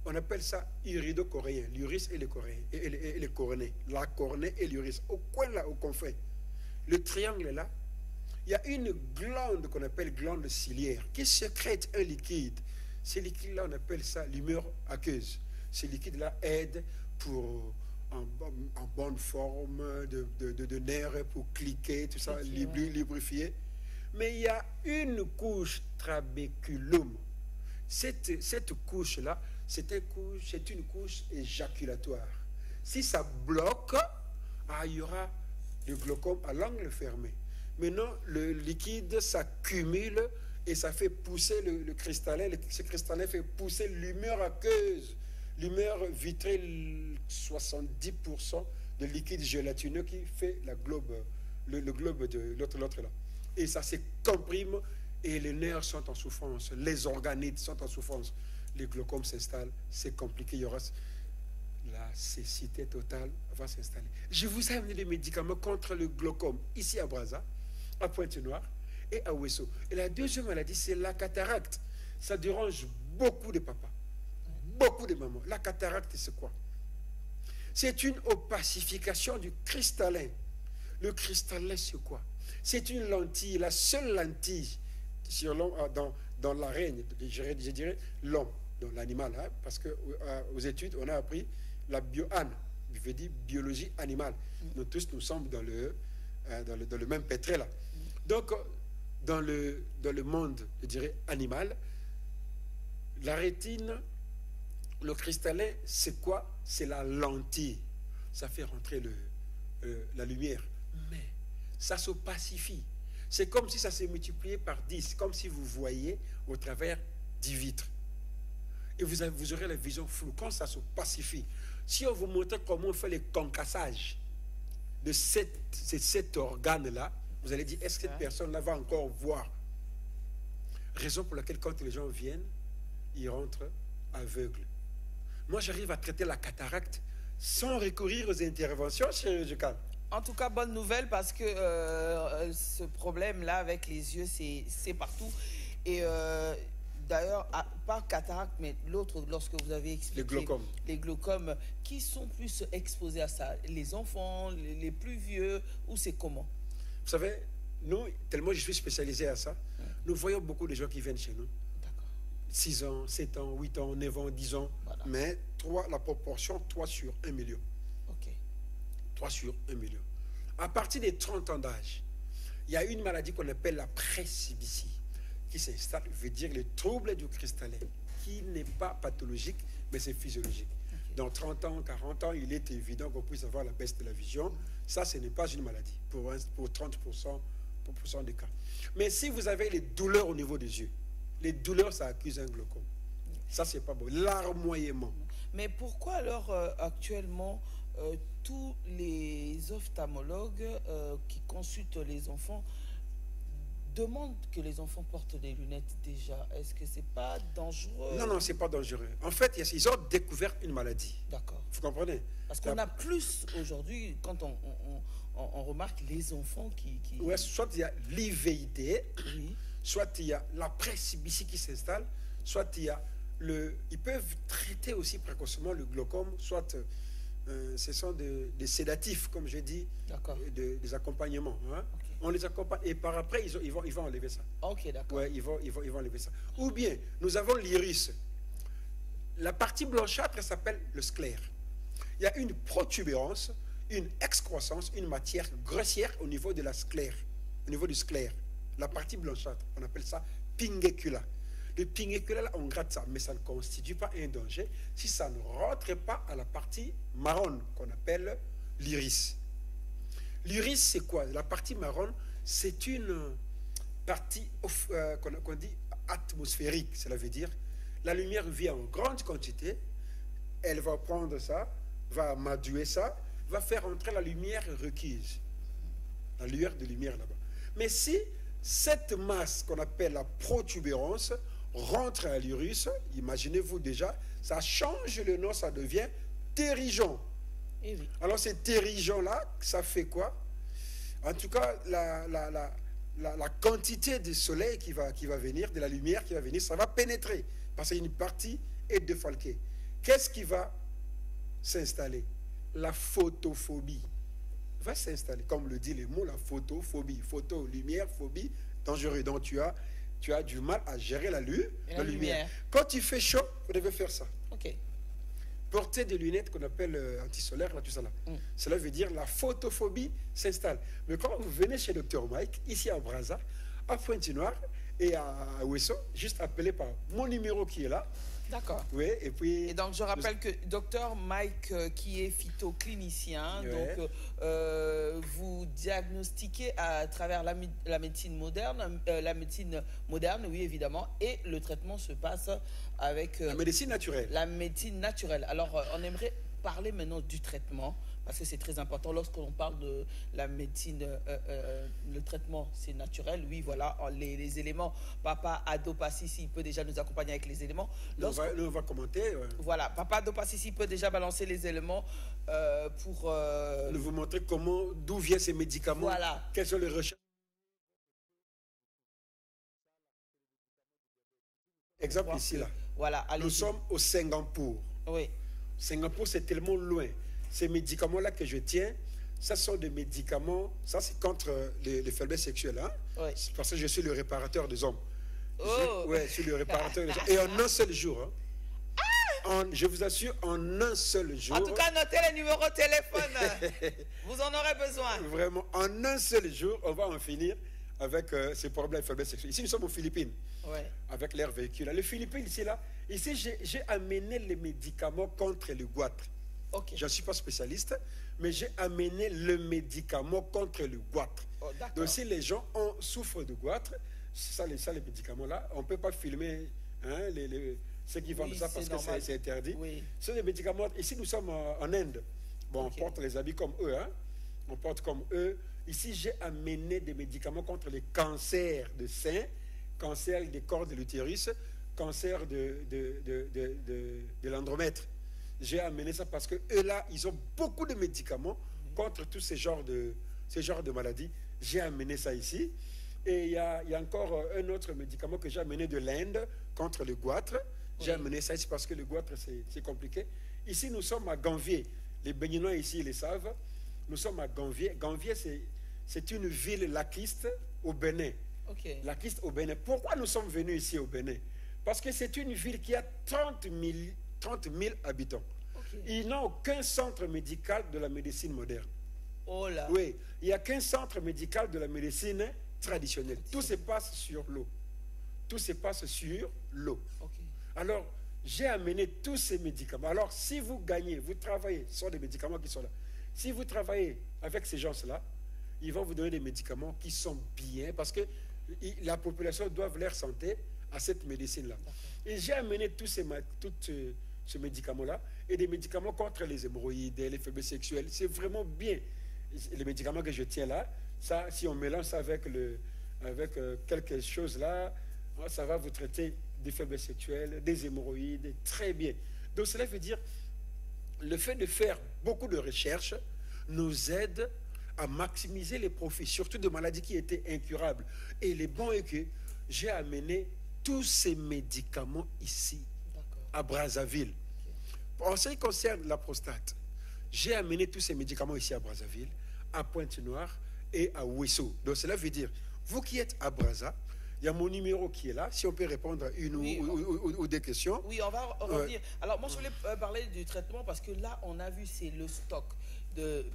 on appelle ça irido-coréen, l'iris et les coronets, la cornée et l'iris. Au coin là, au confin, le triangle là, il y a une glande qu'on appelle glande ciliaire qui sécrète un liquide. Ce liquide là, on appelle ça l'humeur aqueuse. Ce liquide là aide pour en bonne forme de nerfs pour cliquer, tout ça, lubrifier. Mais il y a une couche trabéculum. Cette couche-là, c'est une couche éjaculatoire. Si ça bloque, il y aura le glaucome à l'angle fermé. Maintenant, le liquide s'accumule et ça fait pousser le cristallin. Ce cristallin fait pousser l'humeur aqueuse. L'humeur vitrée, 70% de liquide gélatineux qui fait le globe de l'autre là. Et ça se comprime et les nerfs sont en souffrance, les organites sont en souffrance. Le glaucome s'installe, c'est compliqué, il y aura la cécité totale va s'installer. Je vous ai amené des médicaments contre le glaucome ici à Brazza, à Pointe-Noire et à Ouesso. Et la deuxième maladie, c'est la cataracte. Ça dérange beaucoup de papas, beaucoup de mamans. La cataracte, c'est quoi? C'est une opacification du cristallin. Le cristallin, c'est quoi? C'est une lentille, la seule lentille sur dans l'arène, je dirais l'homme, dans l'animal, hein, parce qu'aux études, on a appris la bio-ane, je veux dire biologie animale. Nous tous, nous sommes dans le même pétrin là. Donc, dans le monde, je dirais, animal, la rétine, le cristallin, c'est quoi? C'est la lentille. Ça fait rentrer la lumière. Mais ça s'opacifie. C'est comme si ça s'est multiplié par 10, comme si vous voyez au travers 10 vitres. Et vous aurez la vision floue. Quand ça s'opacifie, si on vous montre comment on fait les concassages de cet organe-là, vous allez dire, est-ce que cette personne-là va encore voir? Raison pour laquelle, quand les gens viennent, ils rentrent aveugles. Moi, j'arrive à traiter la cataracte sans recourir aux interventions chirurgicales. En tout cas, bonne nouvelle parce que ce problème-là avec les yeux, c'est partout. Et d'ailleurs, pas cataracte, mais l'autre, lorsque vous avez expliqué... Les glaucomes, qui sont plus exposés à ça? Les enfants, les plus vieux, ou c'est comment? Vous savez, nous, tellement je suis spécialisé à ça, nous voyons beaucoup de gens qui viennent chez nous. 6 ans, 7 ans, 8 ans, 9 ans, 10 ans. Voilà. Mais la proportion, 3 sur 1 million. Ok. 3 sur 1 million. À partir des 30 ans d'âge, il y a une maladie qu'on appelle la presbytie qui s'installe, veut dire le trouble du cristallin, qui n'est pas pathologique, mais c'est physiologique. Okay. Dans 30 ans, 40 ans, il est évident qu'on puisse avoir la baisse de la vision. Ça, ce n'est pas une maladie pour 30% des cas. Mais si vous avez les douleurs au niveau des yeux, les douleurs, ça accuse un glaucome. Ça, c'est pas bon. Larmoiement. Mais pourquoi alors actuellement tous les ophtalmologues qui consultent les enfants demandent que les enfants portent des lunettes déjà? Est-ce que c'est pas dangereux? Non, c'est pas dangereux. En fait, ils ont découvert une maladie. D'accord. Vous comprenez? Parce qu'on a plus aujourd'hui, quand on remarque les enfants qui... Ouais, soit il y a l'IVID, soit il y a la presbytie qui s'installe, soit il y a ils peuvent traiter aussi précocement le glaucome, soit ce sont des sédatifs, comme je dis, des accompagnements. Hein. Okay. On les accompagne et par après, ils vont enlever ça. Ok, d'accord. Ouais, ils vont enlever ça. Ou bien, nous avons l'iris. La partie blanchâtre s'appelle le sclère. Il y a une protubérance, une excroissance, une matière grossière au niveau de la sclère, au niveau du sclère. La partie blanchâtre, on appelle ça pingécula. Le pingécula, là, on gratte ça, mais ça ne constitue pas un danger si ça ne rentre pas à la partie marron qu'on appelle l'iris. L'iris, c'est quoi? La partie marron, c'est une partie qu'on dit atmosphérique. Cela veut dire la lumière vient en grande quantité, elle va prendre ça, va amadouer ça, va faire entrer la lumière requise. La lueur de lumière là-bas. Mais si cette masse qu'on appelle la protubérance rentre à l'iris, imaginez-vous déjà, ça change le nom, ça devient térigeon. Eh oui. Alors ces térigeons-là, ça fait quoi? En tout cas, la quantité de soleil qui va venir, de la lumière qui va venir, ça va pénétrer, parce qu'une partie est défalquée. Qu'est-ce qui va s'installer? La photophobie va s'installer, comme le dit le mot, la photophobie. Photo, lumière, phobie, dangereux. Donc tu as du mal à gérer la lumière. Quand il fait chaud, vous devez faire ça. Ok. Porter des lunettes qu'on appelle antisolaires, là, tout ça là. Cela veut dire la photophobie s'installe. Mais quand vous venez chez Dr Mike, ici à Brazza, à Pointe-Noire et à Ouesso, juste appelez par mon numéro qui est là. D'accord. Oui, et puis... Et donc, je rappelle que Dr Mike, qui est phytoclinicien, donc vous diagnostiquez à travers la médecine moderne, oui, évidemment, et le traitement se passe avec... la médecine naturelle. La médecine naturelle. Alors, on aimerait parler maintenant du traitement, parce que c'est très important. Lorsqu'on parle de la médecine, le traitement, c'est naturel. Oui, voilà, les éléments. Papa Adopassissi, il peut déjà nous accompagner avec les éléments. On va commenter. Ouais. Voilà, Papa Adopassissi peut déjà balancer les éléments pour... vous montrer d'où viennent ces médicaments. Voilà. Quelles sont les recherches. Exemple ici, là. Voilà, nous sommes au Singapour. Oui. Singapour, c'est tellement loin. Ces médicaments-là que je tiens, ça sont des médicaments, ça c'est contre les faiblesses sexuelles. Hein? Oui. Parce que je suis le réparateur des hommes. Oh. Je suis le réparateur des hommes. Et en un seul jour. Hein? Je vous assure, en un seul jour. En tout cas, notez les numéros de téléphone. Vous en aurez besoin. Vraiment, en un seul jour, on va en finir avec ces problèmes de faiblesse sexuelle. Ici, nous sommes aux Philippines. Ouais. Avec l'air véhicule. Les Philippines, ici, j'ai amené les médicaments contre le goitre. Okay. Je ne suis pas spécialiste, mais j'ai amené le médicament contre le goitre. Oh, donc si les gens souffrent de goitre, les médicaments-là, on ne peut pas filmer ceux qui vendent ça parce que c'est interdit. Oui. Ce sont des médicaments. Ici, nous sommes en Inde. Bon, on porte les habits comme eux. Hein? On porte comme eux. Ici, j'ai amené des médicaments contre les cancers de sein, cancer des cordes de l'utérus, cancer de l'endomètre. J'ai amené ça parce que eux là, ils ont beaucoup de médicaments contre tous ces genres de maladies. J'ai amené ça ici. Et il y a encore un autre médicament que j'ai amené de l'Inde contre le goitre. J'ai amené ça ici parce que le goitre, c'est compliqué. Ici, nous sommes à Gambier. Les Béninois ici, ils le savent. Nous sommes à Gambier. Gambier, c'est une ville laquiste au Bénin. Laquiste au Bénin. Pourquoi nous sommes venus ici au Bénin? Parce que c'est une ville qui a 30 000 habitants. Ils n'ont aucun centre médical de la médecine moderne. Oh là. Oui, il n'y a qu'un centre médical de la médecine traditionnelle. Tout se passe sur l'eau. Tout se passe sur l'eau. Alors, j'ai amené tous ces médicaments. Alors, si vous gagnez, vous travaillez, ce sont des médicaments qui sont là. Si vous travaillez avec ces gens-là, ils vont vous donner des médicaments qui sont bien parce que la population doit leur santé à cette médecine-là. Et j'ai amené tout ce médicament-là et des médicaments contre les hémorroïdes, les faiblesses sexuelles. C'est vraiment bien. Les médicaments que je tiens là, ça, si on mélange ça avec quelque chose là, ça va vous traiter des faiblesses sexuelles, des hémorroïdes, très bien. Donc cela veut dire, le fait de faire beaucoup de recherches nous aide à maximiser les profits, surtout de maladies qui étaient incurables. Et le bon est que j'ai amené tous ces médicaments ici, à Brazzaville. En ce qui concerne la prostate, j'ai amené tous ces médicaments ici à Brazzaville, à Pointe-Noire et à Ouessant. Donc cela veut dire, vous qui êtes à Brazza, il y a mon numéro qui est là, si on peut répondre à une ou des questions. Oui, on va revenir. Alors moi je voulais parler du traitement parce que là on a vu c'est le stock.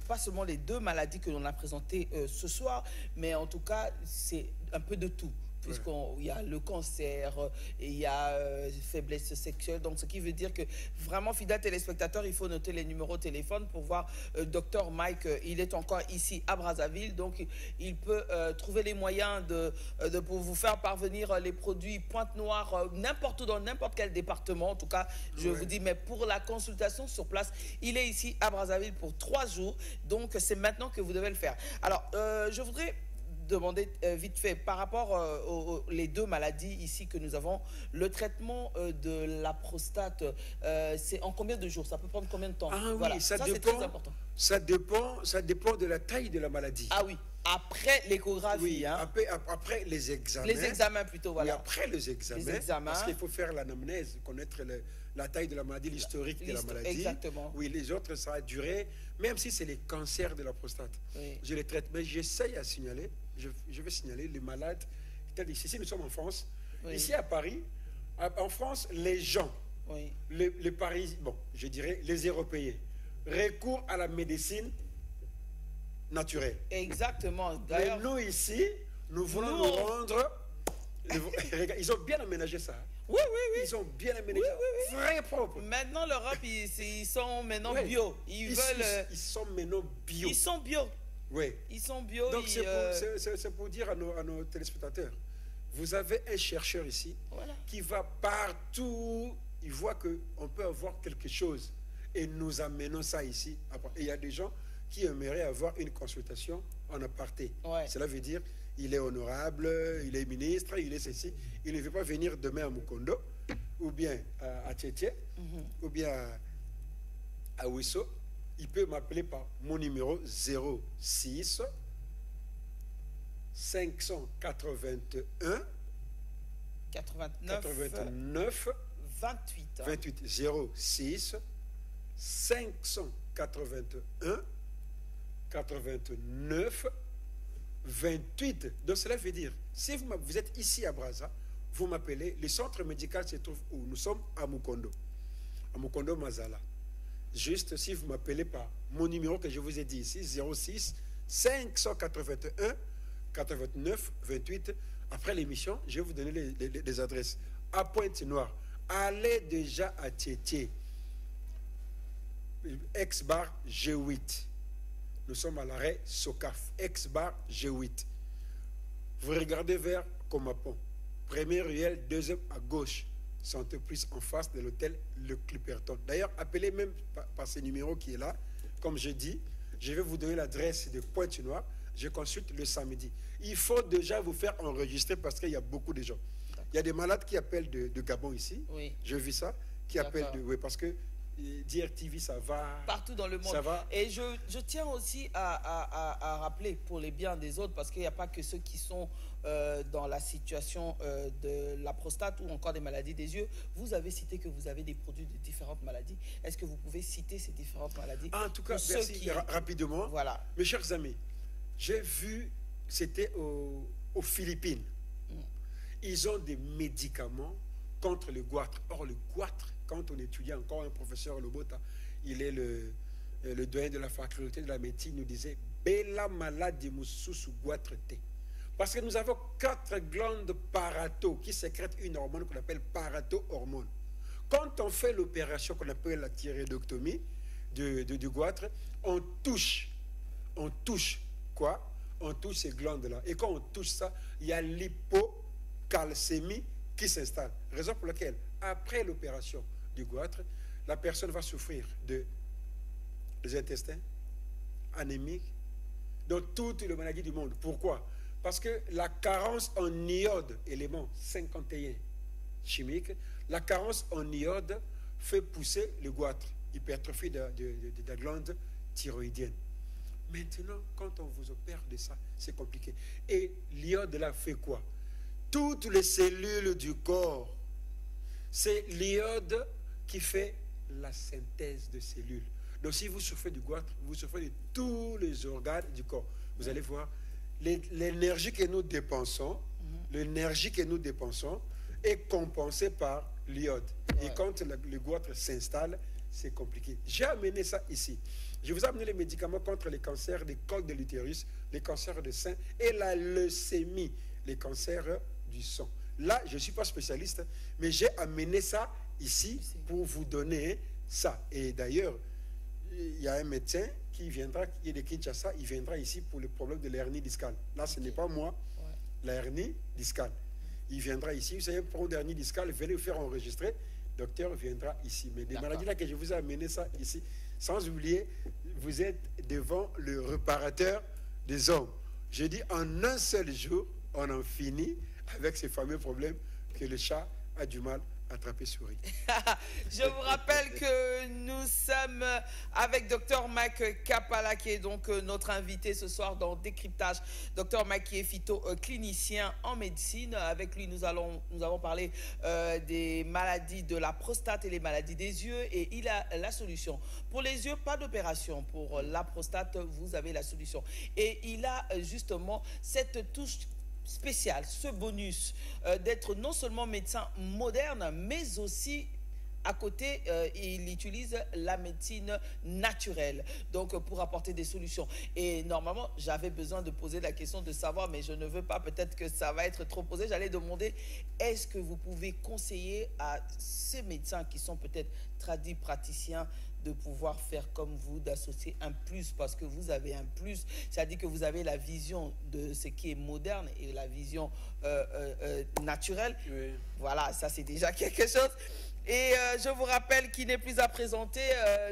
Pas seulement les deux maladies que l'on a présentées ce soir, mais en tout cas c'est un peu de tout. Puisqu'il y a le cancer, et il y a faiblesse sexuelle. Donc, ce qui veut dire que vraiment, fidèles téléspectateurs, il faut noter les numéros de téléphone pour voir Dr Mike. Il est encore ici à Brazzaville. Donc, il peut trouver les moyens pour vous faire parvenir les produits Pointe-Noire n'importe où, dans n'importe quel département. En tout cas, je vous dis, mais pour la consultation sur place, il est ici à Brazzaville pour 3 jours. Donc, c'est maintenant que vous devez le faire. Alors, je voudrais demander vite fait par rapport aux les deux maladies ici que nous avons, le traitement de la prostate, c'est en combien de jours? Ça peut prendre combien de temps? Voilà. Ça dépend, c'est très important. Ça dépend de la taille de la maladie. Ah oui, après l'échographie. Oui, hein. Après les examens. Les examens plutôt, voilà. Oui, après les examens. Parce qu'il faut faire l'anamnèse, connaître la taille de la maladie, l'historique de la maladie. Exactement. Oui, les autres, ça a duré, même si c'est les cancers de la prostate. Je les traite, mais j'essaye à signaler. Je vais signaler les malades. Ici, nous sommes en France. Ici, à Paris, en France, les gens, les Parisiens, bon, je dirais les Européens, recourent à la médecine naturelle. Exactement. Mais nous, ici, nous voulons nous rendre... Ils ont bien aménagé ça. Oui. Ils ont bien aménagé. Très propre. Maintenant, l'Europe, ils sont maintenant bio. Ils sont maintenant bio. Ils sont bio. Oui. Ils sont bio. Donc, c'est pour dire à nos téléspectateurs, vous avez un chercheur ici qui va partout, il voit qu'on peut avoir quelque chose et nous amenons ça ici. Et il y a des gens qui aimeraient avoir une consultation en aparté. Cela veut dire, il est honorable, il est ministre, il est ceci. Il ne veut pas venir demain à Mukondo, ou bien à Tchétché, ou bien à Ouessant. Il peut m'appeler par mon numéro 06 581 89 28 06 581 89 28. Donc cela veut dire, si vous êtes ici à Brazza, vous m'appelez. Le centre médical se trouve où? Nous sommes à Mukondo Mazala. Juste si vous m'appelez par mon numéro que je vous ai dit ici, 06 581 89 28. Après l'émission, je vais vous donner les adresses. À Pointe-Noire, allez déjà à Tchétché, ex-bar G8. Nous sommes à l'arrêt Socaf, ex-bar G8. Vous regardez vers Komapon, première ruelle, deuxième à gauche. Santé Plus en face de l'hôtel Le Clipperton. D'ailleurs, appelez même par ce numéro qui est là. Comme je dis, je vais vous donner l'adresse de Pointe-Noire. Je consulte le samedi. Il faut déjà vous faire enregistrer parce qu'il y a beaucoup de gens. Il y a des malades qui appellent de Gabon ici. J'ai vu ça. Qui appellent parce que DRTV, ça va. Partout dans le monde. Ça va. Et je tiens aussi à rappeler pour les biens des autres, parce qu'il n'y a pas que ceux qui sont dans la situation de la prostate ou encore des maladies des yeux. Vous avez cité que vous avez des produits de différentes maladies. Est-ce que vous pouvez citer ces différentes maladies? En tout cas, merci. Rapidement. Voilà. Mes chers amis, j'ai vu, c'était aux Philippines. Ils ont des médicaments contre le goitre. Or, le goitre, quand on étudiait encore, un professeur Lobota, il est le doyen de la faculté de la médecine, nous disait « Bella malade mususu goitre te ». Parce que nous avons 4 glandes parato qui sécrètent une hormone qu'on appelle parato-hormone. Quand on fait l'opération qu'on appelle la thyroïdectomie du goitre, on touche quoi? On touche ces glandes-là. Et quand on touche ça, il y a l'hypocalcémie qui s'installe. Raison pour laquelle, après l'opération du goitre, la personne va souffrir des intestins, anémiques, donc toutes les maladies du monde. Pourquoi? Parce que la carence en iode, élément 51 chimique, la carence en iode fait pousser le goitre, hypertrophie de la glande thyroïdienne. Maintenant, quand on vous opère de ça, c'est compliqué. Et l'iode là fait quoi? Toutes les cellules du corps, c'est l'iode qui fait la synthèse de cellules. Donc si vous souffrez du goitre, vous souffrez de tous les organes du corps. Vous allez voir, l'énergie que nous dépensons, est compensée par l'iode. Et quand le goitre s'installe, c'est compliqué. J'ai amené ça ici. Je vous ai amené les médicaments contre les cancers des cols de l'utérus, les cancers de sein et la leucémie, les cancers du sang. Là, je ne suis pas spécialiste, mais j'ai amené ça ici pour vous donner ça. Et d'ailleurs, il y a un médecin qui viendra, qui est de Kinshasa, il viendra ici pour le problème de l'hernie discale. Là, ce n'est pas moi, la hernie discale. Il viendra ici, vous savez, pour une hernie discale, venez vous faire enregistrer, le docteur viendra ici. Mais des maladies là que je vous ai amené ça ici, sans oublier, vous êtes devant le réparateur des hommes. Je dis, en un seul jour, on en finit avec ces fameux problèmes que le chat a du mal à attraper souris. Je vous rappelle que nous sommes avec Dr Mike Kapala, qui est donc notre invité ce soir dans Décryptage. Dr Mike qui est phytoclinicien en médecine. Avec lui, nous avons parlé des maladies de la prostate et les maladies des yeux. Et il a la solution. Pour les yeux, pas d'opération. Pour la prostate, vous avez la solution. Et il a justement cette touche spécial, ce bonus d'être non seulement médecin moderne, mais aussi à côté, il utilise la médecine naturelle, donc pour apporter des solutions. Et normalement, j'avais besoin de poser la question de savoir, mais je ne veux pas, peut-être que ça va être trop posé. J'allais demander, est-ce que vous pouvez conseiller à ces médecins qui sont peut-être tradis praticiens de pouvoir faire comme vous, d'associer un plus, parce que vous avez un plus, c'est-à-dire que vous avez la vision de ce qui est moderne et la vision naturelle. Oui. Voilà, ça c'est déjà quelque chose. Et je vous rappelle qu'il n'est plus à présenter,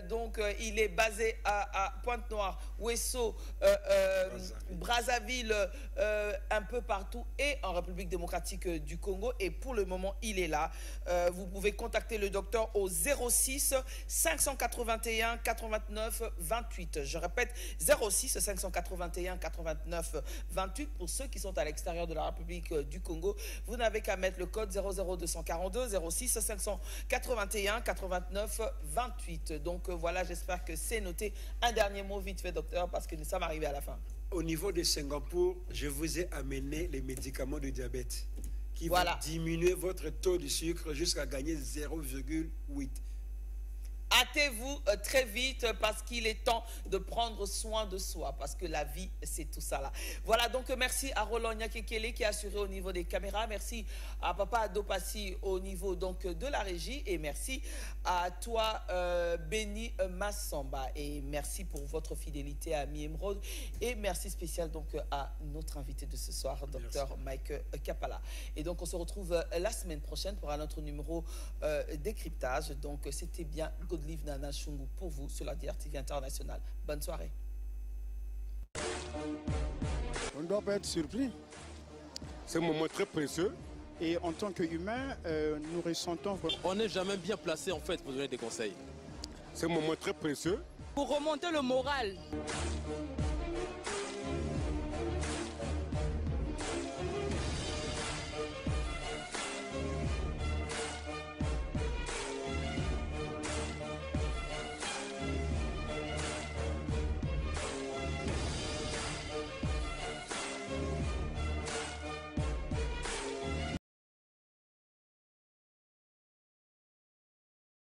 donc il est basé à Pointe-Noire, Ouesso, Brazzaville, un peu partout, et en République démocratique du Congo. Et pour le moment, il est là. Vous pouvez contacter le docteur au 06 581 89 28. Je répète, 06 581 89 28. Pour ceux qui sont à l'extérieur de la République du Congo, vous n'avez qu'à mettre le code 00242 06 581 89 28. Donc voilà, j'espère que c'est noté. Un dernier mot vite fait, docteur, parce que nous sommes arrivés à la fin. Au niveau de Singapour, je vous ai amené les médicaments de diabète qui vont diminuer votre taux de sucre jusqu'à gagner 0,8. Hâtez-vous très vite, parce qu'il est temps de prendre soin de soi, parce que la vie, c'est tout ça là. Voilà, donc merci à Roland Nyakekele qui a assuré au niveau des caméras. Merci à Papa Adopassi au niveau donc de la régie. Et merci à toi, Béni Massamba. Et merci pour votre fidélité à Mi Emeraude. Et merci spécial donc à notre invité de ce soir, Dr Mike Kapala. Et donc on se retrouve la semaine prochaine pour un autre numéro Décryptage. Donc c'était bien Godlive Nana Shungu pour vous sur la DRTV International. Bonne soirée. On ne doit pas être surpris. C'est un moment très précieux. Et en tant qu'humain, nous ressentons... On n'est jamais bien placé en fait pour donner des conseils. C'est un moment très précieux. Pour remonter le moral.